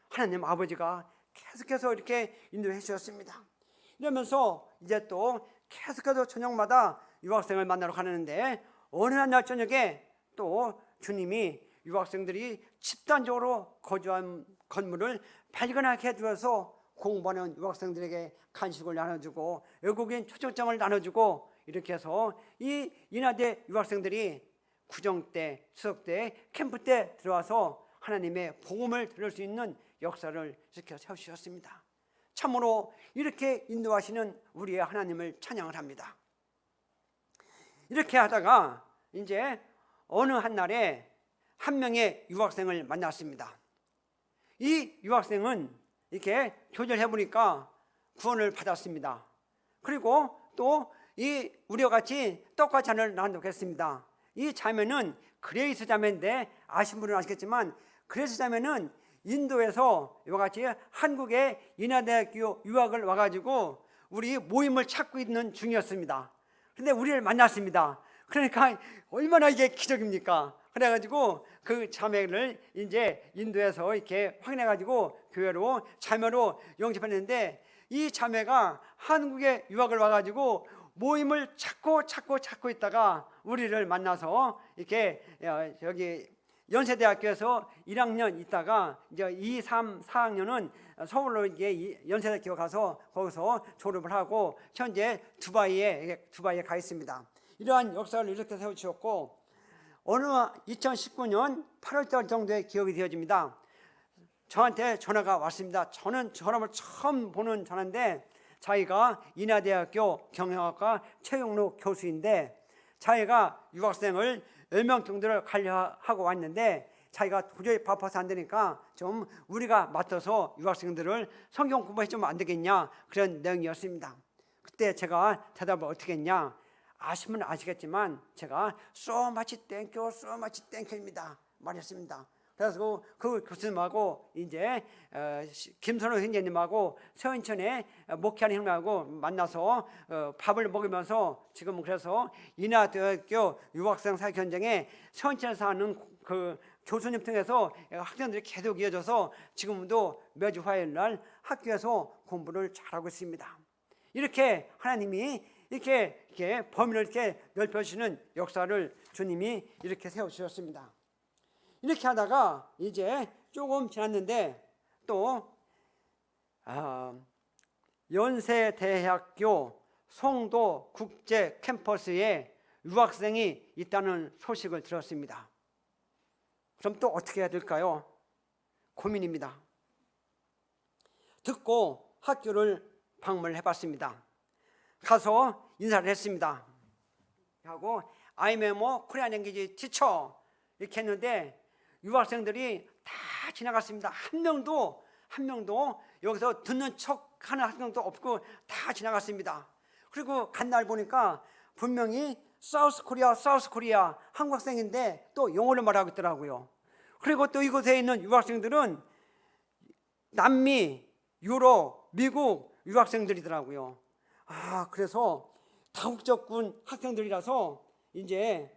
하나님 아버지가 계속해서 이렇게 인도해 주셨습니다. 이러면서 이제 또 계속해서 저녁마다 유학생을 만나러 가는데 어느 날 저녁에 또 주님이 유학생들이 집단적으로 거주한 건물을 발견하게 해주어서 공부하는 유학생들에게 간식을 나눠주고 외국인 초청장을 나눠주고 이렇게 해서 이 인하대 유학생들이 구정 때, 추석 때, 캠프 때 들어와서 하나님의 복음을 들을 수 있는 역사를 지켜 세우셨습니다. 참으로 이렇게 인도하시는 우리의 하나님을 찬양을 합니다. 이렇게 하다가 이제 어느 한 날에 한 명의 유학생을 만났습니다. 이 유학생은 이렇게 교제를 해보니까 구원을 받았습니다. 그리고 또 이 우리와 같이 떡과 잔을 나누도록 했습니다. 이 자매는 그레이스 자매인데 아시는 분은 아시겠지만 그레이스 자매는 인도에서 이와 같이 한국의 인하대학교 유학을 와가지고 우리 모임을 찾고 있는 중이었습니다. 그런데 우리를 만났습니다. 그러니까 얼마나 이게 기적입니까? 그래가지고 그 자매를 이제 인도에서 이렇게 확인해가지고 교회로 자매로 영접했는데 이 자매가 한국에 유학을 와가지고 모임을 찾고 있다가 우리를 만나서 이렇게 여기 연세대학교에서 1학년 있다가 이제 2, 3, 4학년은 서울로 이제 연세대학교 가서 거기서 졸업을 하고 현재 두바이에 가 있습니다. 이러한 역사를 이렇게 세워주셨고, 어느 2019년 8월달 정도에 기억이 되어집니다. 저한테 전화가 왔습니다. 저는 전화를 처음 보는 전화인데, 자기가 인하대학교 경영학과 최용록 교수인데, 자기가 유학생을 10명 정도를 관리하고 왔는데, 자기가 도저히 바빠서 안 되니까 좀 우리가 맡아서 유학생들을 성경 공부해주면 안 되겠냐, 그런 내용이었습니다. 그때 제가 대답을 어떻게 했냐, 아시면 아시겠지만 제가 so much thank you입니다 말했습니다. 그래서 그 교수님하고 이제 김선호 형제님하고 서인천에 목회하는 형님하고 만나서 밥을 먹으면서 지금 그래서 인하대학교 유학생 사회 현장에 서인천에서 하는 그 교수님 통해서 학생들이 계속 이어져서 지금도 매주 화요일 날 학교에서 공부를 잘하고 있습니다. 이렇게 하나님이 이렇게 범위를 이렇게 넓혀주시는 역사를 주님이 이렇게 세워주셨습니다. 이렇게 하다가 이제 조금 지났는데 또 연세대학교 송도 국제 캠퍼스에 유학생이 있다는 소식을 들었습니다. 그럼 또 어떻게 해야 될까요? 고민입니다. 듣고 학교를 방문을 해봤습니다. 가서 인사를 했습니다. 하고 I'm a Korean language teacher 이렇게 했는데 유학생들이 다 지나갔습니다. 한 명도 여기서 듣는 척하는 학생도 없고 다 지나갔습니다. 그리고 간 날 보니까 분명히 사우스 코리아 한국 학생인데 또 영어를 말하고 있더라고요. 그리고 또 이곳에 있는 유학생들은 남미, 유럽, 미국 유학생들이더라고요. 그래서 다국적군 학생들이라서 이제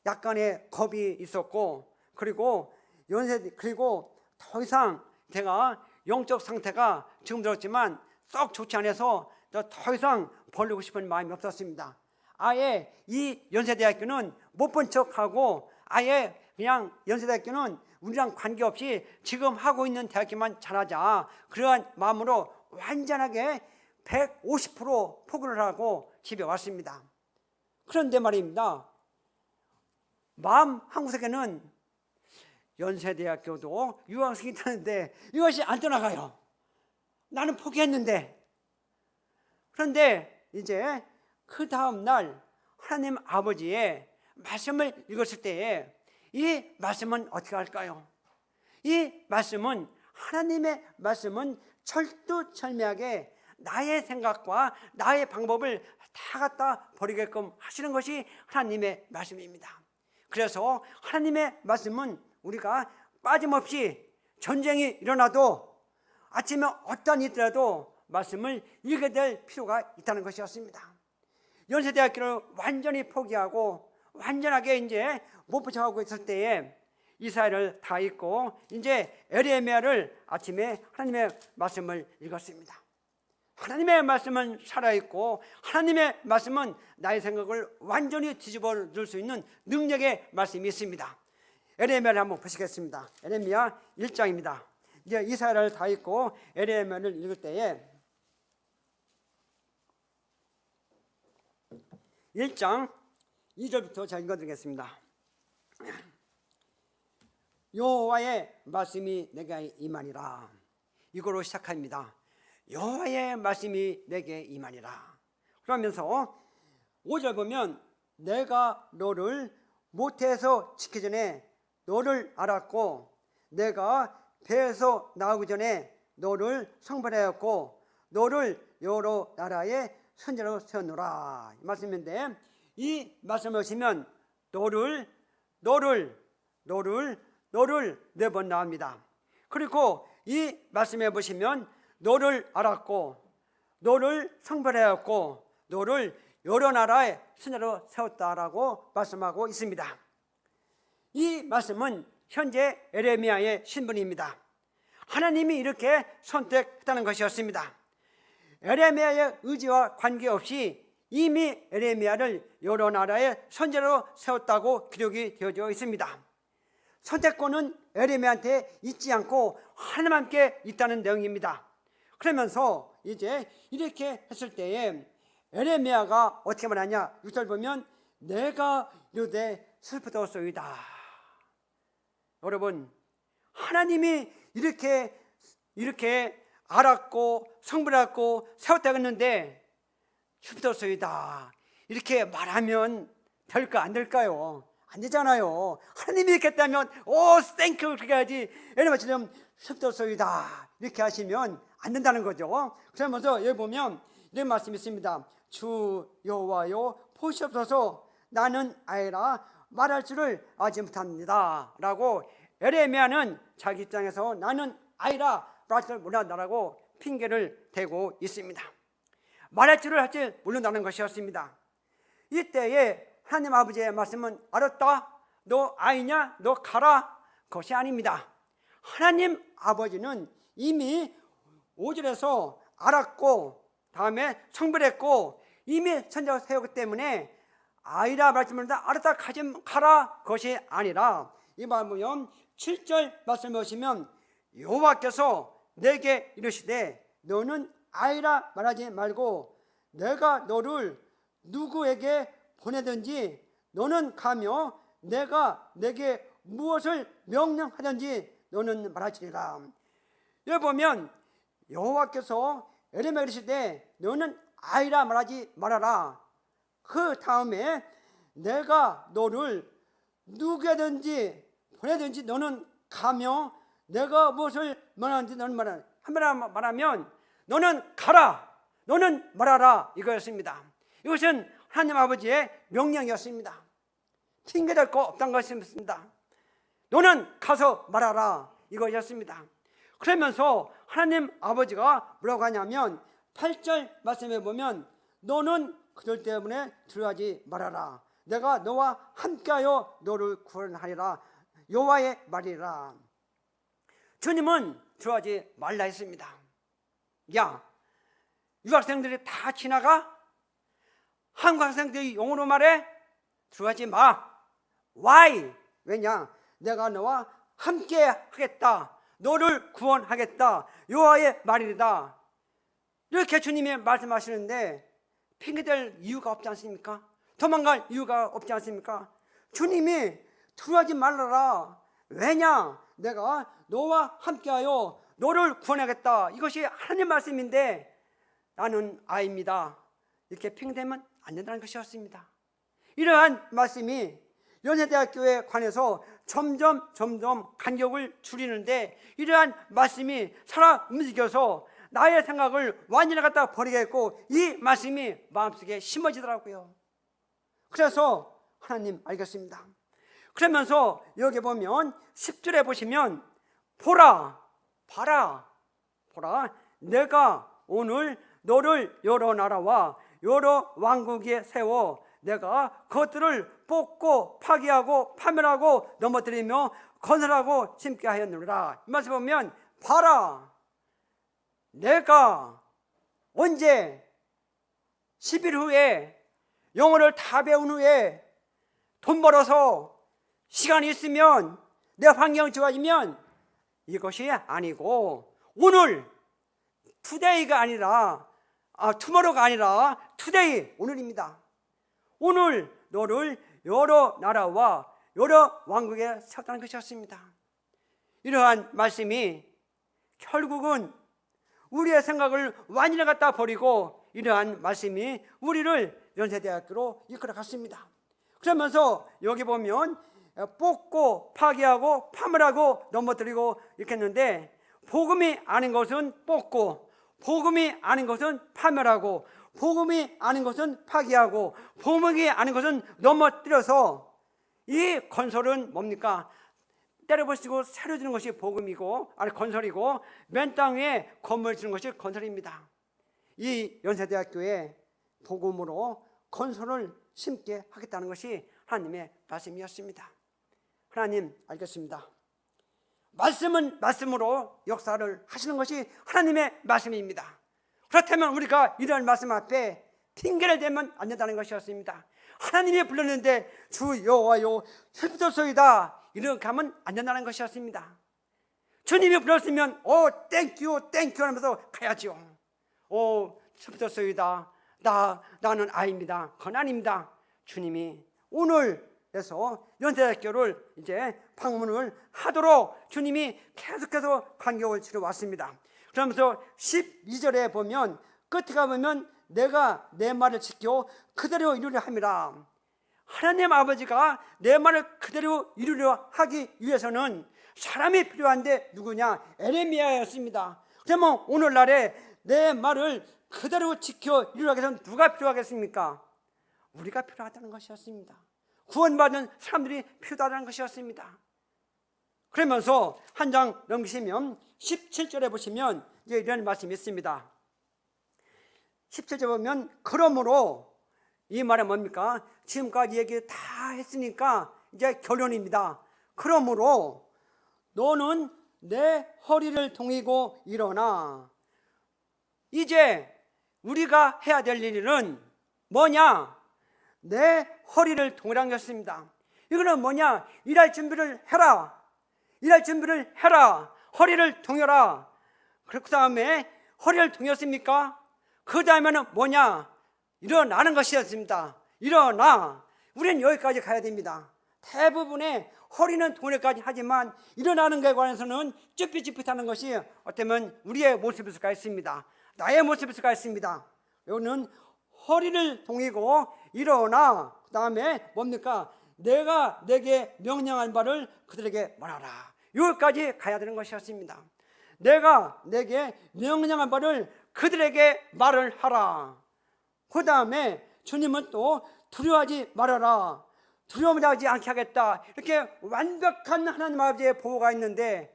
약간의 겁이 있었고, 그리고 더 이상 제가 영적 상태가 지금 들었지만 썩 좋지 않아서 더 이상 벌리고 싶은 마음이 없었습니다. 아예 이 연세대학교는 못 본 척하고 아예 그냥 연세대학교는 우리랑 관계없이 지금 하고 있는 대학교만 잘하자, 그러한 마음으로 완전하게 150% 포기를 하고 집에 왔습니다. 그런데 말입니다, 마음 한구석에는 연세대학교도 유학생이 있다는데 이것이 안 떠나가요. 나는 포기했는데. 그런데 이제 그 다음 날 하나님 아버지의 말씀을 읽었을 때에 이 말씀은 어떻게 할까요? 이 말씀은, 하나님의 말씀은 철두철미하게 나의 생각과 나의 방법을 다 갖다 버리게끔 하시는 것이 하나님의 말씀입니다. 그래서 하나님의 말씀은 우리가 빠짐없이 전쟁이 일어나도 아침에 어떤 일이 있더라도 말씀을 읽게 될 필요가 있다는 것이었습니다. 연세대학교를 완전히 포기하고 완전하게 이제 못 붙여가고 있을 때에 이사야를 다 읽고 이제 에레미야를 아침에 하나님의 말씀을 읽었습니다. 하나님의 말씀은 살아있고 하나님의 말씀은 나의 생각을 완전히 뒤집어 줄 수 있는 능력의 말씀이 있습니다. 에레미야를 한번 보시겠습니다. 에레미야 1장입니다. 이제 이사야를 다 읽고 에레미야를 읽을 때에 1장 2절부터 잘 읽어드리겠습니다. 여호와의 말씀이 내게 임하니라. 이거로 시작합니다. 여호와의 말씀이 내게 임하니라. 그러면서 5절 보면 내가 너를 모태에서 지키기 전에 너를 알았고 내가 배에서 나오기 전에 너를 성별하였고 너를 여러 나라의 선지자로 세웠노라. 이 말씀인데 이 말씀을 보시면 너를 4번 나옵니다. 그리고 이 말씀에 보시면 너를 알았고 너를 성별하였고 너를 여러 나라의 선지자로 세웠다라고 말씀하고 있습니다. 이 말씀은 현재 에레미야의 신분입니다. 하나님이 이렇게 선택했다는 것이었습니다. 에레미야의 의지와 관계없이 이미 에레미야를 여러 나라의 선지자로 세웠다고 기록이 되어져 있습니다. 선택권은 에레미야한테 있지 않고 하나님 함께 있다는 내용입니다. 그러면서 이제 이렇게 했을 때에 에레미야가 어떻게 말하냐, 6절 보면 내가 이르되 슬프도소이다. 여러분, 하나님이 이렇게 알았고 성불했고 세웠다고 했는데 슬프도소이다 이렇게 말하면 될까 안 될까요? 안 되잖아요. 하나님이 이렇게 했다면 오 땡큐 그렇게 해야지. 에레미야처럼 슬프도소이다 이렇게 하시면 안 된다는 거죠. 그러면서 여기 보면 이런 말씀이 있습니다. 주 여호와여 보시옵소서, 나는 아이라 말할 줄을 알지 못합니다 라고 에레미야는 자기 입장에서 나는 아이라 말할 줄을 모른다라고 핑계를 대고 있습니다. 말할 줄을 할지 모른다는 것이었습니다. 이때에 하나님 아버지의 말씀은 알았다, 너 아이냐, 너 가라, 그것이 아닙니다. 하나님 아버지는 이미 5절에서 알았고 다음에 성불했고 이미 선지자가 세우기 때문에 아이라 말씀을 알았다 가라 것이 아니라, 이 말 보면 7절 말씀 보시면 여호와께서 내게 이르시되 너는 아이라 말하지 말고 내가 너를 누구에게 보내든지 너는 가며 내가 내게 무엇을 명령하든지 너는 말하시리라. 여기 보면 여호와께서 에레미야에게 이르시되 너는 아이라 말하지 말아라. 그 다음에 내가 너를 누구든지 보내든지 너는 가며 내가 무엇을 말하는지 너는 말하라. 한마디로 말하면 너는 가라, 너는 말하라 이거였습니다. 이것은 하나님 아버지의 명령이었습니다. 핑계댈 거 없다는 것이었습니다. 너는 가서 말하라 이것이었습니다. 그러면서 하나님 아버지가 뭐라고 하냐면 8절 말씀에 보면 너는 그들 때문에 두려워하지 말아라. 내가 너와 함께하여 너를 구원하리라. 여호와의 말이라. 주님은 두려워하지 말라 했습니다. 야, 유학생들이 다 지나가? 한국 학생들이 영어로 말해? 두려워하지 마. Why? 왜냐? 내가 너와 함께 하겠다. 너를 구원하겠다. 여호와의 말이다. 이렇게 주님이 말씀하시는데 핑계댈 이유가 없지 않습니까? 도망갈 이유가 없지 않습니까? 주님이 두려워하지 말라라. 왜냐? 내가 너와 함께하여 너를 구원하겠다. 이것이 하나님 말씀인데 나는 아이입니다. 이렇게 핑계대면 안 된다는 것이었습니다. 이러한 말씀이 연세대학교에 관해서 점점 간격을 줄이는데 이러한 말씀이 살아 움직여서 나의 생각을 완전히 갖다 버리겠고 이 말씀이 마음속에 심어지더라고요. 그래서 하나님 알겠습니다. 그러면서 여기 보면 10절에 보시면 보라 내가 오늘 너를 여러 나라와 여러 왕국에 세워 내가 그것들을 뽑고 파괴하고 파멸하고 넘어뜨리며 건설하고 심게 하였느니라. 이 말씀 보면 봐라, 내가 언제 10일 후에 영어를 다 배운 후에 돈 벌어서 시간이 있으면 내 환경이 좋아지면 이것이 아니고 오늘 투데이가 아니라 투모로우가 아니라 투데이 오늘입니다. 오늘 너를 여러 나라와 여러 왕국에 세웠다는 것이었습니다. 이러한 말씀이 결국은 우리의 생각을 완전히 갖다 버리고 이러한 말씀이 우리를 연세대학교로 이끌어 갔습니다. 그러면서 여기 보면 뽑고 파괴하고 파멸하고 넘어뜨리고 이렇게 했는데 복음이 아닌 것은 뽑고 복음이 아닌 것은 파멸하고 복음이 아닌 것은 파괴하고 복음이 아닌 것은 넘어뜨려서 이 건설은 뭡니까? 때려부시고 새로 지는 것이 복음이고 건설이고 맨 땅에 건물 지는 것이 건설입니다. 이 연세대학교에 복음으로 건설을 심게 하겠다는 것이 하나님의 말씀이었습니다. 하나님 알겠습니다. 말씀은 말씀으로 역사를 하시는 것이 하나님의 말씀입니다. 그렇다면 우리가 이런 말씀 앞에 핑계를 대면 안 된다는 것이었습니다. 하나님이 불렀는데 주 여호와여 슬프소이다 이렇게 하면 안 된다는 것이었습니다. 주님이 불렀으면 땡큐 하면서 가야죠. 슬프소이다 나는 아입니다. 권한입니다. 주님이 오늘에서 연세대학교를 이제 방문을 하도록 주님이 계속해서 간격을 치러 왔습니다. 그러면서 12절에 보면 끝에 가보면 내가 내 말을 지켜 그대로 이루려 함이라. 하나님 아버지가 내 말을 그대로 이루려 하기 위해서는 사람이 필요한데 누구냐? 에레미야였습니다. 그러면 오늘날에 내 말을 그대로 지켜 이루려고 해서 누가 필요하겠습니까? 우리가 필요하다는 것이었습니다. 구원받은 사람들이 필요하다는 것이었습니다. 그러면서 한 장 넘기시면 17절에 보시면 이제 이런 말씀이 있습니다. 17절 보면 그러므로 이 말은 뭡니까? 지금까지 얘기 다 했으니까 이제 결론입니다. 그러므로 너는 내 허리를 동이고 일어나. 이제 우리가 해야 될 일은 뭐냐? 내 허리를 동이라는 것입니다. 이거는 뭐냐? 일할 준비를 해라. 일할 준비를 해라. 허리를 동여라. 그 다음에 허리를 동였습니까? 그 다음에는 뭐냐? 일어나는 것이었습니다. 일어나. 우리는 여기까지 가야 됩니다. 대부분의 허리는 동여까지 하지만 일어나는 것에 관해서는 쭈삣쭈삣하는 것이 어쩌면 우리의 모습일 수가 있습니다. 나의 모습일 수가 있습니다. 여기는 허리를 동이고 일어나. 그 다음에 뭡니까? 내가 내게 명령한 바를 그들에게 말하라. 여기까지 가야 되는 것이었습니다. 내가 내게 명령한 바를 그들에게 말을 하라. 그 다음에 주님은 또 두려워하지 말아라. 두려움하지 않게 하겠다. 이렇게 완벽한 하나님 아버지의 보호가 있는데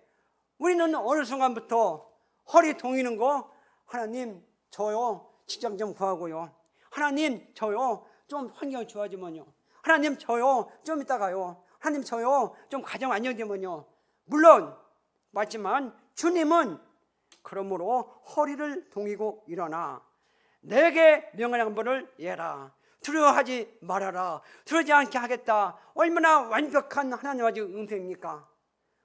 우리는 어느 순간부터 허리 동이는 거, 하나님 저요 직장 좀 구하고요, 하나님 저요 좀 환경 좋아지면요, 하나님 저요 좀 이따가요, 하나님 저요 좀 가정 안정되면요. 물론 맞지만 주님은 그러므로 허리를 동이고 일어나. 내게 명령한 바를 예라. 두려워하지 말아라. 두려워하지 않게 하겠다. 얼마나 완벽한 하나님 아버지의 음성입니까?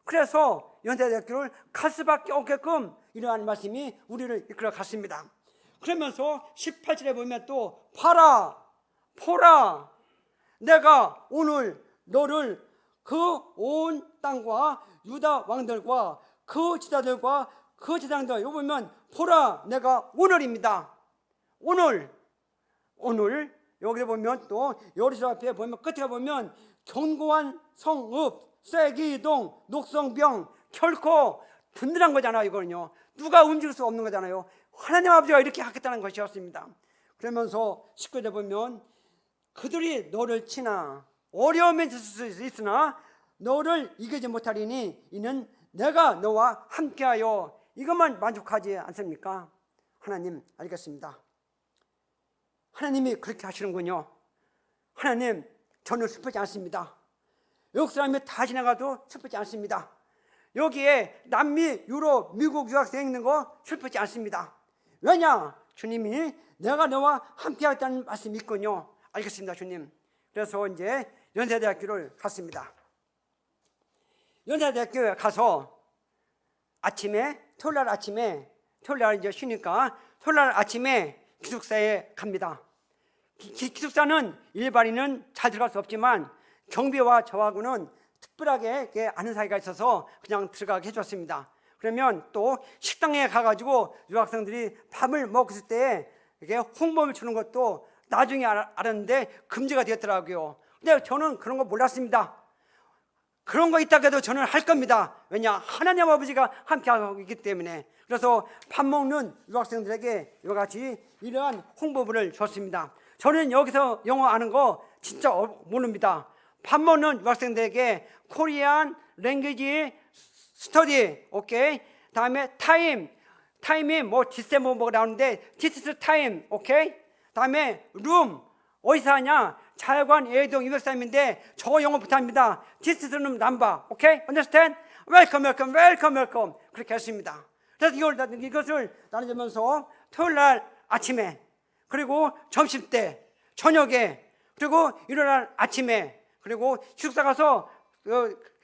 그래서 연세대학교를 갈 수밖에 없게끔 이러한 말씀이 우리를 이끌어 갔습니다. 그러면서 18절에 보면 또 봐라, 보라, 내가 오늘 너를 그 온 땅과 유다 왕들과 그 지자들과 그 제장들, 여기 보면 보라, 내가 오늘입니다. 오늘 여기 보면 또 여리서 앞에 보면 끝에 보면 견고한 성읍, 쇠기동, 녹성병, 결코 든든한 거잖아요. 이거는요 누가 움직일 수 없는 거잖아요. 하나님 아버지가 이렇게 하겠다는 것이었습니다. 그러면서 19절에 보면 그들이 너를 치나 어려움에 있을 수 있으나 너를 이기지 못하리니 이는 내가 너와 함께하여. 이것만 만족하지 않습니까? 하나님 알겠습니다. 하나님이 그렇게 하시는군요. 하나님 저는 슬프지 않습니다. 외국 사람이 다 지나가도 슬프지 않습니다. 여기에 남미, 유럽, 미국 유학생 있는 거 슬프지 않습니다. 왜냐? 주님이 내가 너와 함께 하겠다는 말씀이 있군요. 알겠습니다 주님. 그래서 이제 연세대학교를 갔습니다. 연세대학교에 가서 토요일 날 이제 쉬니까 토요일 날 아침에 기숙사에 갑니다. 기숙사는 일반인은 잘 들어갈 수 없지만 경비와 저하고는 특별하게 아는 사이가 있어서 그냥 들어가게 해줬습니다. 그러면 또 식당에 가가지고 유학생들이 밥을 먹었을 때 이게 홍보를 주는 것도 나중에 알았는데 금지가 되었더라고요. 근데 저는 그런 거 몰랐습니다. 그런 거 있다고 해도 저는 할 겁니다. 왜냐? 하나님 아버지가 함께하고 있기 때문에. 그래서 밥 먹는 유학생들에게 이와 같이 이러한 홍보물을 줬습니다. 저는 여기서 영어 아는 거 진짜 모릅니다. 밥 먹는 유학생들에게 코리안 랭귀지 스터디, 오케이? 다음에 타임이 뭐 디셈버 뭐가 나오는데 디스 타임, 오케이? 다음에 룸, 어디서 하냐? 자유관 A동 203인데 저 영어 못합니다. 디스는 남바, 오케이? understand? 웰컴 그렇게 했습니다. 그래서 이것을 나눠주면서 토요일 날 아침에, 그리고 점심때, 저녁에, 그리고 일요일 날 아침에, 그리고 기숙사 가서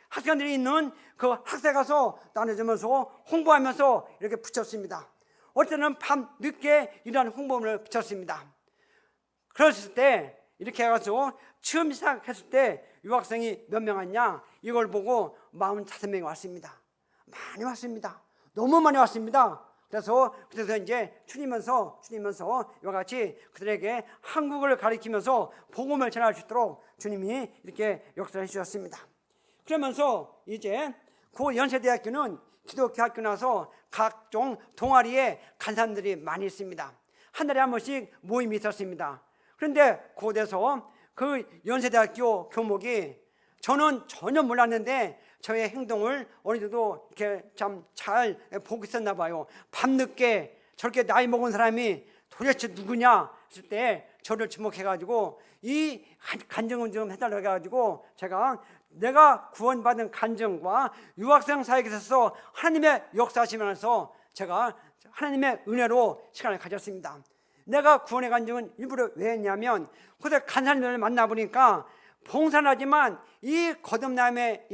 학생들이 있는 그 학생 가서 나눠주면서 홍보하면서 이렇게 붙였습니다. 어떨 때는 밤 늦게 이러한 홍보물을 붙였습니다. 그랬을 때 이렇게 해가지고 처음 시작했을 때 유학생이 몇 명 왔냐, 이걸 보고 45명이 왔습니다. 많이 왔습니다. 너무 많이 왔습니다. 그래서 이제 추리면서 이와 같이 그들에게 한국을 가리키면서 복음을 전할 수 있도록 주님이 이렇게 역사해 주셨습니다. 그러면서 이제 그 연세대학교는 기독교 학교라서 각종 동아리에 간 사람들이 많이 있습니다. 한 달에 한 번씩 모임이 있었습니다. 그런데 그곳에서 그 연세대학교 교목이, 저는 전혀 몰랐는데 저의 행동을 어느 정도 이렇게 참 잘 보고 있었나 봐요. 밤늦게 저렇게 나이 먹은 사람이 도대체 누구냐 했을 때 저를 주목해가지고 이 간증을 좀 해달라고 해가지고 내가 구원받은 간증과 유학생 사역에 있어서 하나님의 역사하시면서 제가 하나님의 은혜로 시간을 가졌습니다. 내가 구원의 간증은 일부러 왜 했냐면, 그때 간 사람들을 만나보니까 봉사하지만 이 거듭남의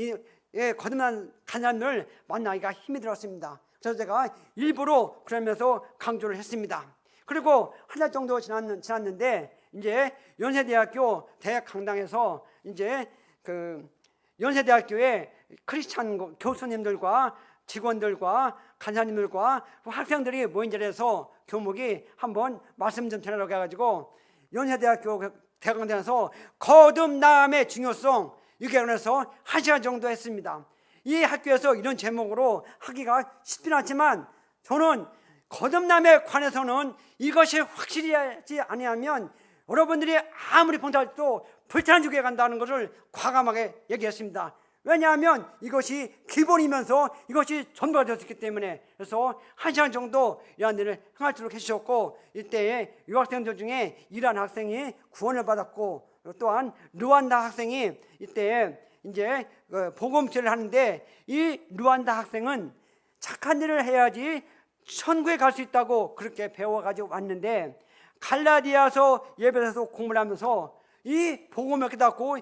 거듭난 간 사람들을 만나기가 힘이 들었습니다. 그래서 제가 일부러 그러면서 강조를 했습니다. 그리고 한 달 정도 지났는데 이제 연세대학교 대학 강당에서 이제 그 연세대학교의 크리스찬 교수님들과 직원들과 간사님들과 학생들이 모인 자리에서 교목이 한번 말씀 좀 전하라고 해가지고 연세대학교 대강당에서 거듭남의 중요성, 이게 관해서 1시간 정도 했습니다. 이 학교에서 이런 제목으로 하기가 쉽지는 않지만, 저는 거듭남에 관해서는 이것이 확실하지 아니하면 여러분들이 아무리 봉사해도 불타는 죽게 간다는 것을 과감하게 얘기했습니다. 왜냐하면 이것이 기본이면서 이것이 전부가 되었기 때문에. 그래서 1시간 정도 이러한 일을 행하도록 해주셨고, 이때에 유학생들 중에 이란 학생이 구원을 받았고, 또한 르완다 학생이 이때 이제 복음제를 하는데, 이 르완다 학생은 착한 일을 해야지 천국에 갈 수 있다고 그렇게 배워가지고 왔는데, 갈라디아서 예배에서 공부를 하면서 이 복음을 깨닫고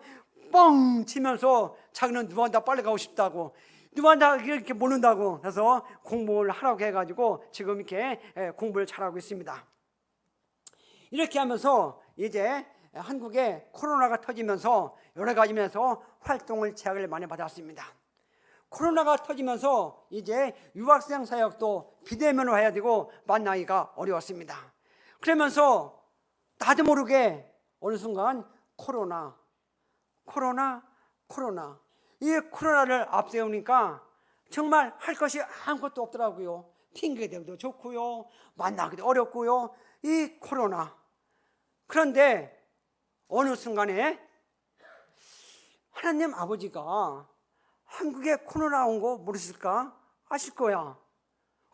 뻥 치면서 자기는 르완다 빨리 가고 싶다고, 르완다 이렇게 모른다고 해서 공부를 하라고 해가지고 지금 이렇게 공부를 잘하고 있습니다. 이렇게 하면서 이제 한국에 코로나가 터지면서 여러 가지 면에서 활동을 제약을 많이 받았습니다. 코로나가 터지면서 이제 유학생 사역도 비대면으로 해야 되고 만나기가 어려웠습니다. 그러면서 나도 모르게 어느 순간 코로나 이 코로나를 앞세우니까 정말 할 것이 아무것도 없더라고요. 핑계대기도 좋고요, 만나기도 어렵고요, 이 코로나. 그런데 어느 순간에 하나님 아버지가 한국에 코로나 온 거 모르실까? 아실 거야.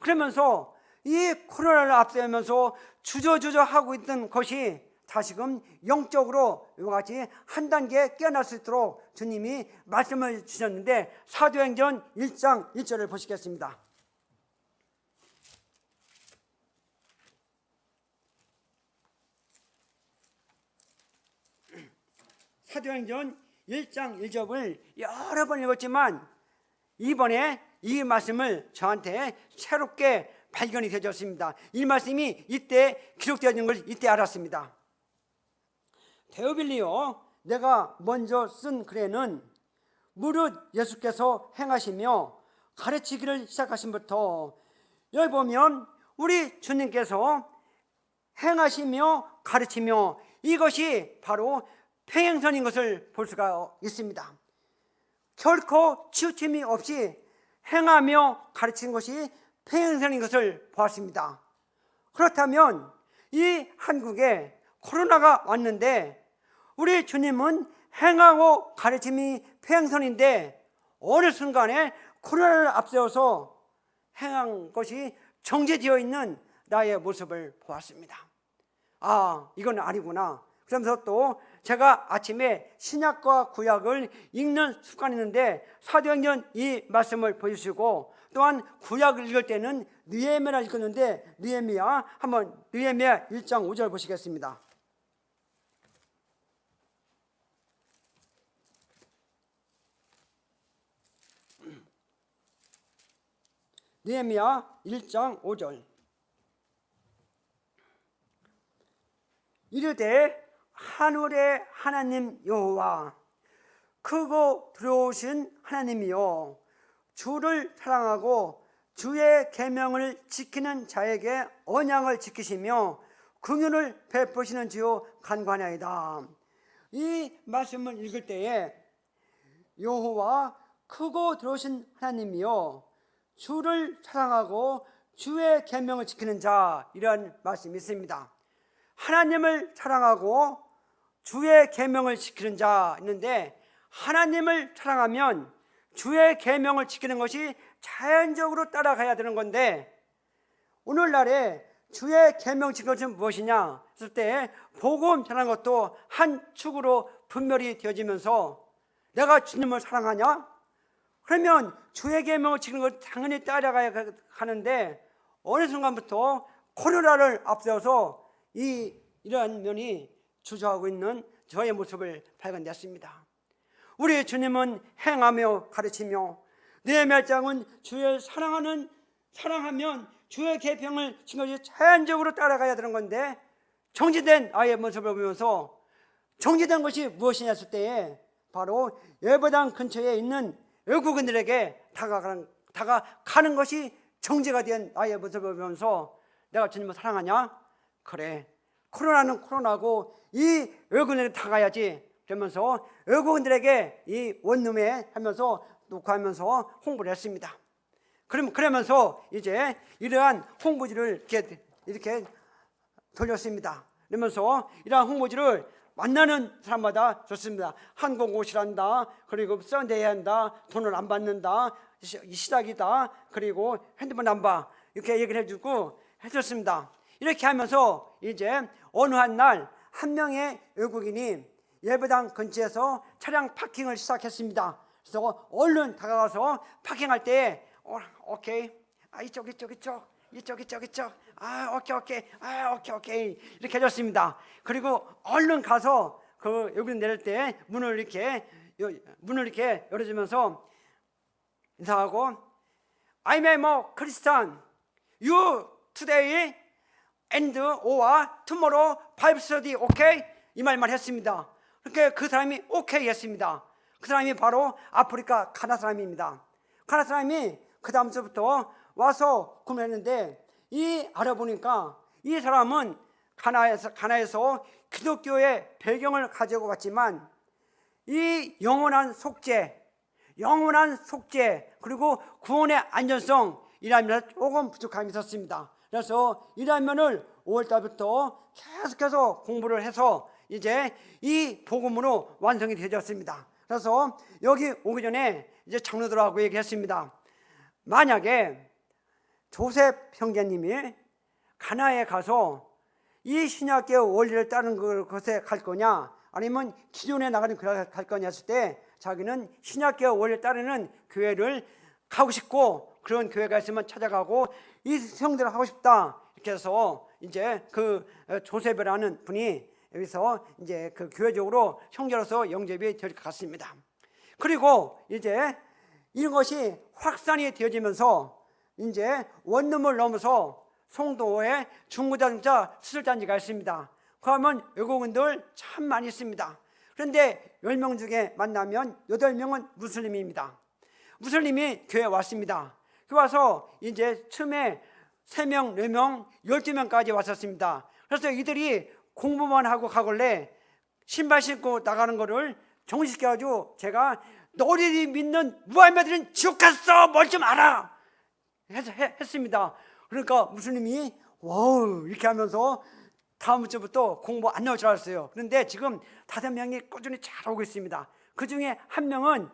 그러면서 이 코로나를 앞세우면서 주저주저 하고 있던 것이 다시금 영적으로 이와 같이 한 단계 깨어날 수 있도록 주님이 말씀을 주셨는데, 사도행전 1장 1절을 보시겠습니다. 사도행전 1장 1절을 여러 번 읽었지만 이번에 이 말씀을 저한테 새롭게 발견이 되었습니다. 이 말씀이 이때 기록되어진 걸 이때 알았습니다. 데오빌리요, 내가 먼저 쓴 글에는 무릇 예수께서 행하시며 가르치기를 시작하신부터, 여기 보면 우리 주님께서 행하시며 가르치며, 이것이 바로 평행선인 것을 볼 수가 있습니다. 결코 치우침이 없이 행하며 가르치는 것이 평행선인 것을 보았습니다. 그렇다면 이 한국에 코로나가 왔는데 우리 주님은 행하고 가르침이 평행선인데, 어느 순간에 코로나를 앞세워서 행한 것이 정제되어 있는 나의 모습을 보았습니다. 아, 이건 아니구나. 그러면서 또 제가 아침에 신약과 구약을 읽는 습관이 있는데 사도행전 이 말씀을 보여주시고, 또한 구약을 읽을 때는 느헤미야를 읽었는데 느헤미야 1장 5절 보시겠습니다. 느헤미야 1장 5절. 이르되 하늘의 하나님 여호와, 크고 두려우신 하나님이여, 주를 사랑하고 주의 계명을 지키는 자에게 언약을 지키시며 긍휼을 베푸시는 주요 간관하이다. 이 말씀을 읽을 때에 여호와, 크고 두려우신 하나님이여, 주를 사랑하고 주의 계명을 지키는 자, 이런 말씀이 있습니다. 하나님을 사랑하고 주의 계명을 지키는 자 있는데, 하나님을 사랑하면 주의 계명을 지키는 것이 자연적으로 따라가야 되는 건데, 오늘날에 주의 계명 지키는 것은 무엇이냐 했을 때 복음 전하는 것도 한 축으로 분별이 되어지면서, 내가 주님을 사랑하냐? 그러면 주의 계명을 지키는 것 당연히 따라가야 하는데, 어느 순간부터 코로나를 앞세워서 이러한 면이 주저하고 있는 저의 모습을 발견했습니다. 우리 주님은 행하며 가르치며, 느헤미야 장은 주의 사랑하면 주의 계명을 지키는 것이 자연적으로 따라가야 되는 건데, 정지된 아이의 모습을 보면서 정지된 것이 무엇이냐 했을 때에 바로 예배당 근처에 있는 외국인들에게 다가가는 것이 정지가 된 아이의 모습을 보면서, 내가 주님을 사랑하냐? 그래, 코로나는 코로나고 이 외국인들에게 다가야지. 그러면서 외국인들에게 이 원룸에 하면서 녹화하면서 홍보를 했습니다. 그러면서 이제 이러한 홍보지를 이렇게 돌렸습니다. 그러면서 이러한 홍보지를 만나는 사람마다 좋습니다. 한국 옷이란다, 그리고 썬데이 한다, 돈을 안 받는다, 시작이다, 그리고 핸드폰 안 봐, 이렇게 얘기를 해주고 해줬습니다. 이렇게 하면서 이제 어느 한 날 한 명의 외국인이 예배당 근처에서 차량 파킹을 시작했습니다. 그래서 얼른 다가가서 파킹할 때 오케이, 이쪽, 오케이 이렇게 해줬습니다. 그리고 얼른 가서 그 외국인 내릴 때 문을 이렇게 열어주면서 인사하고, I'm a Christian. You today and or tomorrow Bible study, okay? 이 말만 했습니다. 그렇게 그 사람이 오케이 했습니다. 그 사람이 바로 아프리카 가나 사람입니다. 가나 사람이 그 다음서부터 와서 구매했는데, 알아보니까 이 사람은 가나에서 기독교의 배경을 가지고 왔지만, 이 영원한 속죄 그리고 구원의 안전성, 이라는 면에 조금 부족함이 있었습니다. 그래서 이러한 면을 5월달부터 계속해서 공부를 해서 이제 이 복음으로 완성이 되었습니다. 그래서 여기 오기 전에 이제 장로들하고 얘기했습니다. 만약에 조셉 형제님이 가나에 가서 이 신약의 원리를 따르는 것에 갈 거냐, 아니면 기존에 나가는 교회에 갈 거냐 했을 때, 자기는 신약의 원리를 따르는 교회를 가고 싶고, 그런 교회가 있으면 찾아가고 이 형들을 하고 싶다, 이렇게 해서 이제 그 조셉이라는 분이 여기서 이제 그 교회적으로 형제로서 영접이 될 것 같습니다. 그리고 이제 이것이 확산이 되어지면서 이제 원룸을 넘어서 송도에 중고자동차 수술단지가 있습니다. 그러면 외국인들 참 많이 있습니다. 그런데 10명 중에 만나면 8명은 무슬림입니다. 무슬림이 교회에 왔습니다. 교회 와서 이제 처음에 3명, 4명, 12명까지 왔었습니다. 그래서 이들이 공부만 하고 가길래 신발 신고 나가는 거를 정식해가지고 제가, 너희들이 믿는 무함메드는 지옥 갔어, 뭘 좀 알아 했습니다. 그러니까 무슬림이 와우 이렇게 하면서 다음 주부터 공부 안 나올 줄 알았어요. 그런데 지금 5명이 꾸준히 잘 오고 있습니다. 그 중에 한 명은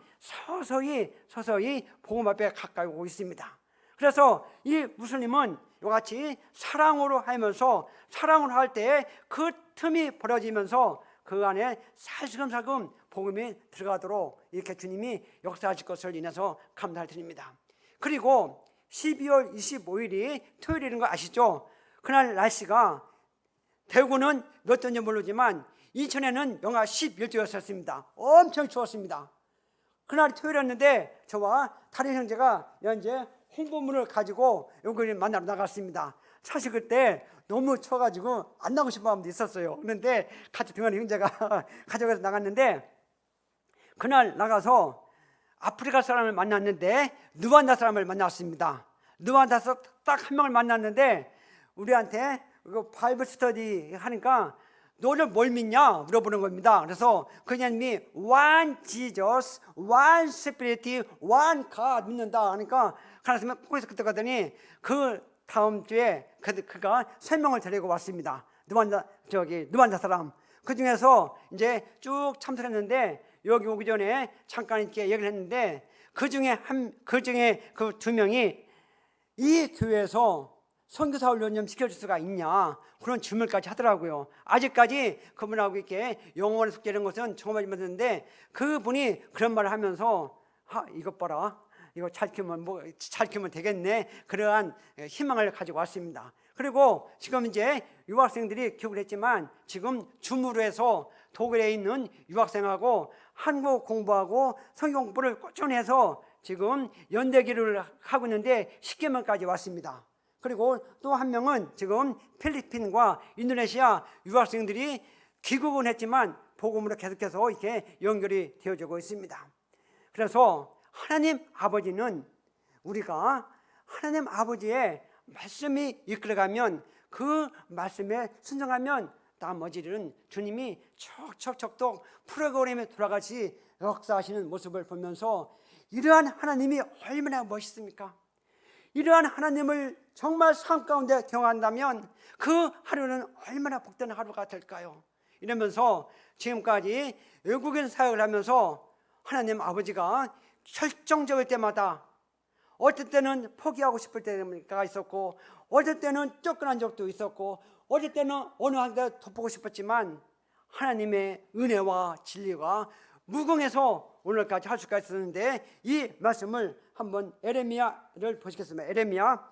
서서히 복음 앞에 가까이 오고 있습니다. 그래서 이 무슬림은 이같이 사랑으로 하면서, 사랑으로 할 때 그 틈이 벌어지면서 그 안에 살금살금 복음이 들어가도록 이렇게 주님이 역사하실 것을 인해서 감사를 드립니다. 그리고 12월 25일이 토요일인 거 아시죠? 그날 날씨가 대구는 몇 도인지 모르지만 인천에는 영하 11도였었습니다. 엄청 추웠습니다. 그날 토요일이었는데 저와 다른 형제가 현재 홍보물을 가지고 여기 만나러 나갔습니다. 사실 그때 너무 추워가지고 안 나가고 싶은 마음도 있었어요. 그런데 같이 등하는 형제가 가져가서 나갔는데, 그날 나가서 아프리카 사람을 만났는데 누반다 사람을 만났습니다. 누반다에서 딱 한 명을 만났는데 우리한테 이거 바이블 스터디 하니까 너를 뭘 믿냐 물어보는 겁니다. 그래서 그녀님이 one Jesus, one Spirit, one God 믿는다 하니까 하나님은 거기서 그때 가더니 그 다음 주에 그가 설명을 드리고 왔습니다. 누반다 사람. 그 중에서 이제 쭉 참석했는데 여기 오기 전에 잠깐 이렇게 얘기를 했는데 그 중에 그 두 명이 이 교회에서 선교사 훈련 좀 시켜줄 수가 있냐 그런 질문까지 하더라고요. 아직까지 그분하고 이렇게 영어를 숙제하는 것은 정말 힘들었는데 그분이 그런 말을 하면서 이것 봐라, 이거 잘 키우면 되겠네, 그러한 희망을 가지고 왔습니다. 그리고 지금 이제 유학생들이 교육을 했지만 지금 줌으로 해서 독일에 있는 유학생하고 한국 공부하고 성경 공부를 꾸준히 해서 지금 연대기를 하고 있는데 10개명까지 왔습니다. 그리고 또 한 명은 지금 필리핀과 인도네시아 유학생들이 귀국은 했지만 복음으로 계속해서 이렇게 연결이 되어지고 있습니다. 그래서 하나님 아버지는 우리가 하나님 아버지의 말씀이 이끌어가면 그 말씀에 순종하면 나머지는 주님이 척척척척 프로그램에 돌아가시 역사하시는 모습을 보면서 이러한 하나님이 얼마나 멋있습니까? 이러한 하나님을 정말 삶 가운데 경험한다면 그 하루는 얼마나 복된 하루가 될까요? 이러면서 지금까지 외국인 사역을 하면서 하나님 아버지가 결정적일 때마다 어떨 때는 포기하고 싶을 때가 있었고 어떨 때는 쫓겨난 적도 있었고 어떨 때는 어느 한데 덮고 싶었지만 하나님의 은혜와 진리가 무궁해서 오늘까지 할 수가 있었는데 이 말씀을 한번 에레미야를 보시겠습니다. 에레미야가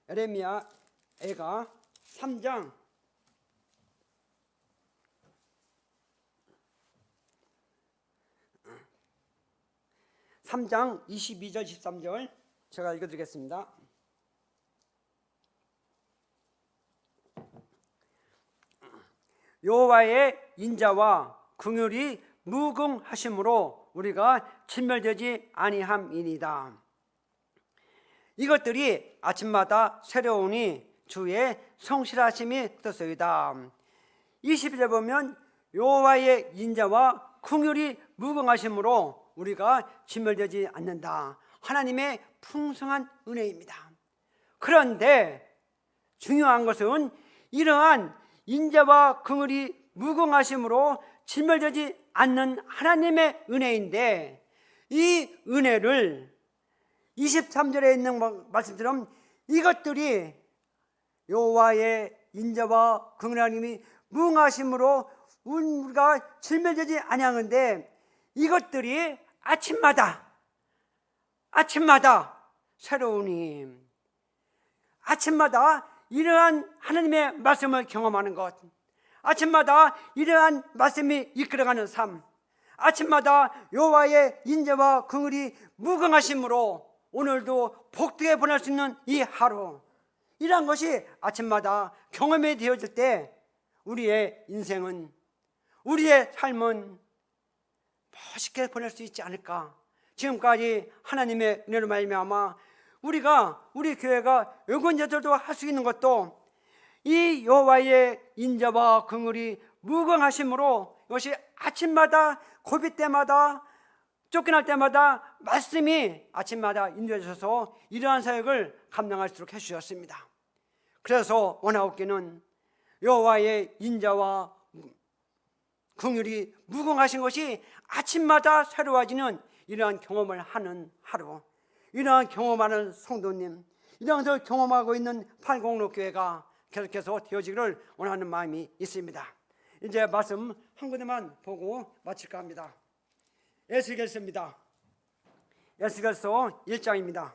에레미야가 3장 22절 13절 제가 읽어드리겠습니다. 여호와의 인자와 긍휼이 무궁하심으로 우리가 진멸되지 아니함이니이다. 이것들이 아침마다 새로우니 주의 성실하심이 뜻소이다. 22절 보면 여호와의 인자와 긍휼이 무궁하심으로 우리가 진멸되지 않는다. 하나님의 풍성한 은혜입니다. 그런데 중요한 것은 이러한 인자와 긍휼이 무궁하심으로 진멸되지 않는 하나님의 은혜인데 이 은혜를 23절에 있는 말씀처럼 이것들이 여호와의 인자와 긍휼하심이 무궁하심으로 우리가 진멸되지 아니하는데 이것들이 아침마다 새로우니 아침마다 이러한 하나님의 말씀을 경험하는 것, 아침마다 이러한 말씀이 이끌어가는 삶, 아침마다 여호와의 인자와 긍휼이 무궁하심으로 오늘도 복되게 보낼 수 있는 이 하루, 이러한 것이 아침마다 경험이 되어질 때 우리의 인생은, 우리의 삶은 멋있게 보낼 수 있지 않을까. 지금까지 하나님의 은혜로 말미암아 우리 교회가 외국인들도 할 수 있는 것도 이 여호와의 인자와 긍휼이 무궁하심으로 이것이 아침마다 고비 때마다 쫓겨날 때마다 말씀이 아침마다 인도해 주셔서 이러한 사역을 감당할 수 있도록 해주셨습니다. 그래서 원하옵기는 여호와의 인자와 긍휼이 무궁하신 것이 아침마다 새로워지는 이러한 경험을 하는 하루, 이러한 경험하는 성도님, 이러한 걸 경험하고 있는 팔공로교회가 계속해서 되어지기를 원하는 마음이 있습니다. 이제 말씀 한 군데만 보고 마칠까 합니다. 에스겔서입니다. 에스겔서 1장입니다.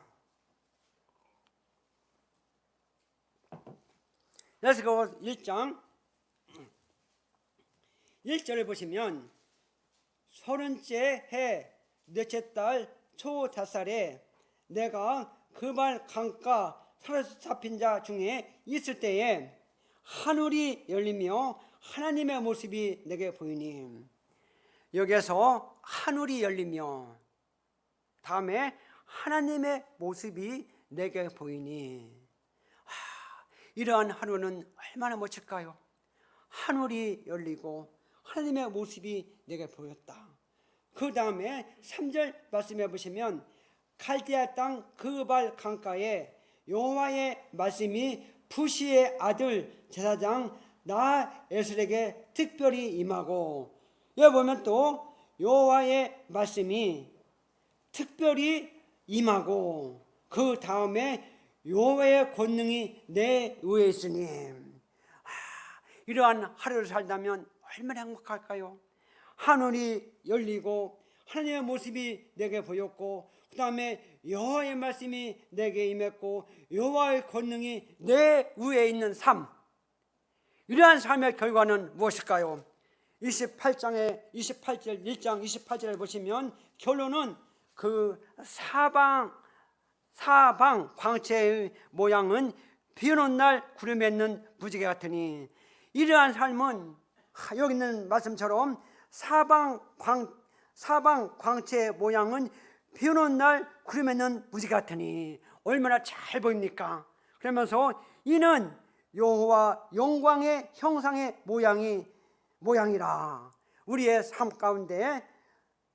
에스겔서 1장 1절을 보시면 30째 해 넷째 달 초 5살에 내가 그발 강가 사로잡힌 자 중에 있을 때에 하늘이 열리며 하나님의 모습이 내게 보이니, 여기에서 하늘이 열리며 다음에 하나님의 모습이 내게 보이니, 이러한 하루는 얼마나 멋질까요? 하늘이 열리고 하나님의 모습이 내게 보였다. 그 다음에 3절 말씀해 보시면 갈대아 땅 그발 강가에 여호와의 말씀이 부시의 아들 제사장 나에슬에게 특별히 임하고, 여기 보면 또 여호와의 말씀이 특별히 임하고 그 다음에 여호와의 권능이 내 위에 있으니, 이러한 하루를 살다면 얼마나 행복할까요? 하늘이 열리고 하나님의 모습이 내게 보였고, 그 다음에 여호와의 말씀이 내게 임했고 여호와의 권능이 내 위에 있는 삶, 이러한 삶의 결과는 무엇일까요? 1장 28절을 보시면 결론은 그 사방 광채의 모양은 비 오는 날 구름 맺는 무지개 같으니, 이러한 삶은 여기 있는 말씀처럼 사방 광채의 모양은 비 오는 날 구름 맺는 무지개 같으니 얼마나 잘 보입니까? 그러면서 이는 여호와 영광의 형상의 모양이라. 우리의 삶 가운데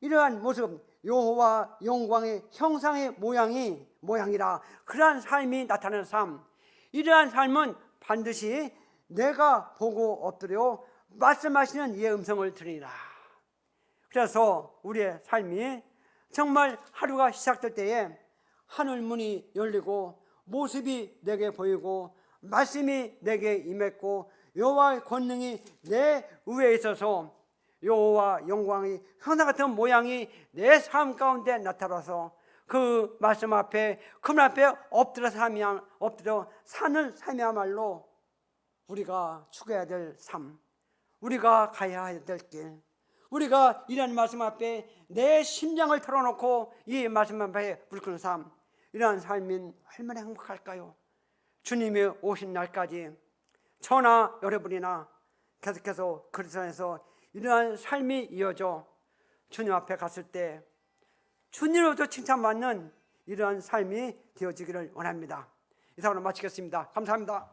이러한 모습, 여호와 영광의 형상의 모양이라, 그러한 삶이 나타나는 삶, 이러한 삶은 반드시 내가 보고 엎드려 말씀하시는 이의 음성을 들으리라. 그래서 우리의 삶이 정말 하루가 시작될 때에 하늘 문이 열리고 모습이 내게 보이고 말씀이 내게 임했고 여호와의 권능이 내 위에 있어서 여호와 영광이 형상 같은 모양이 내 삶 가운데 나타나서 그 말씀 앞에, 그분 앞에 엎드려 사는 삶이야말로 우리가 추구해야 될 삶, 우리가 가야 될 길, 우리가 이런 말씀 앞에 내 심장을 털어놓고 이 말씀 앞에 불끄는 삶, 이러한 삶인 얼마나 행복할까요? 주님이 오신 날까지 저나 여러분이나 계속해서 그리스도에서 이러한 삶이 이어져 주님 앞에 갔을 때 주님으로부터 칭찬받는 이러한 삶이 되어지기를 원합니다. 이상으로 마치겠습니다. 감사합니다.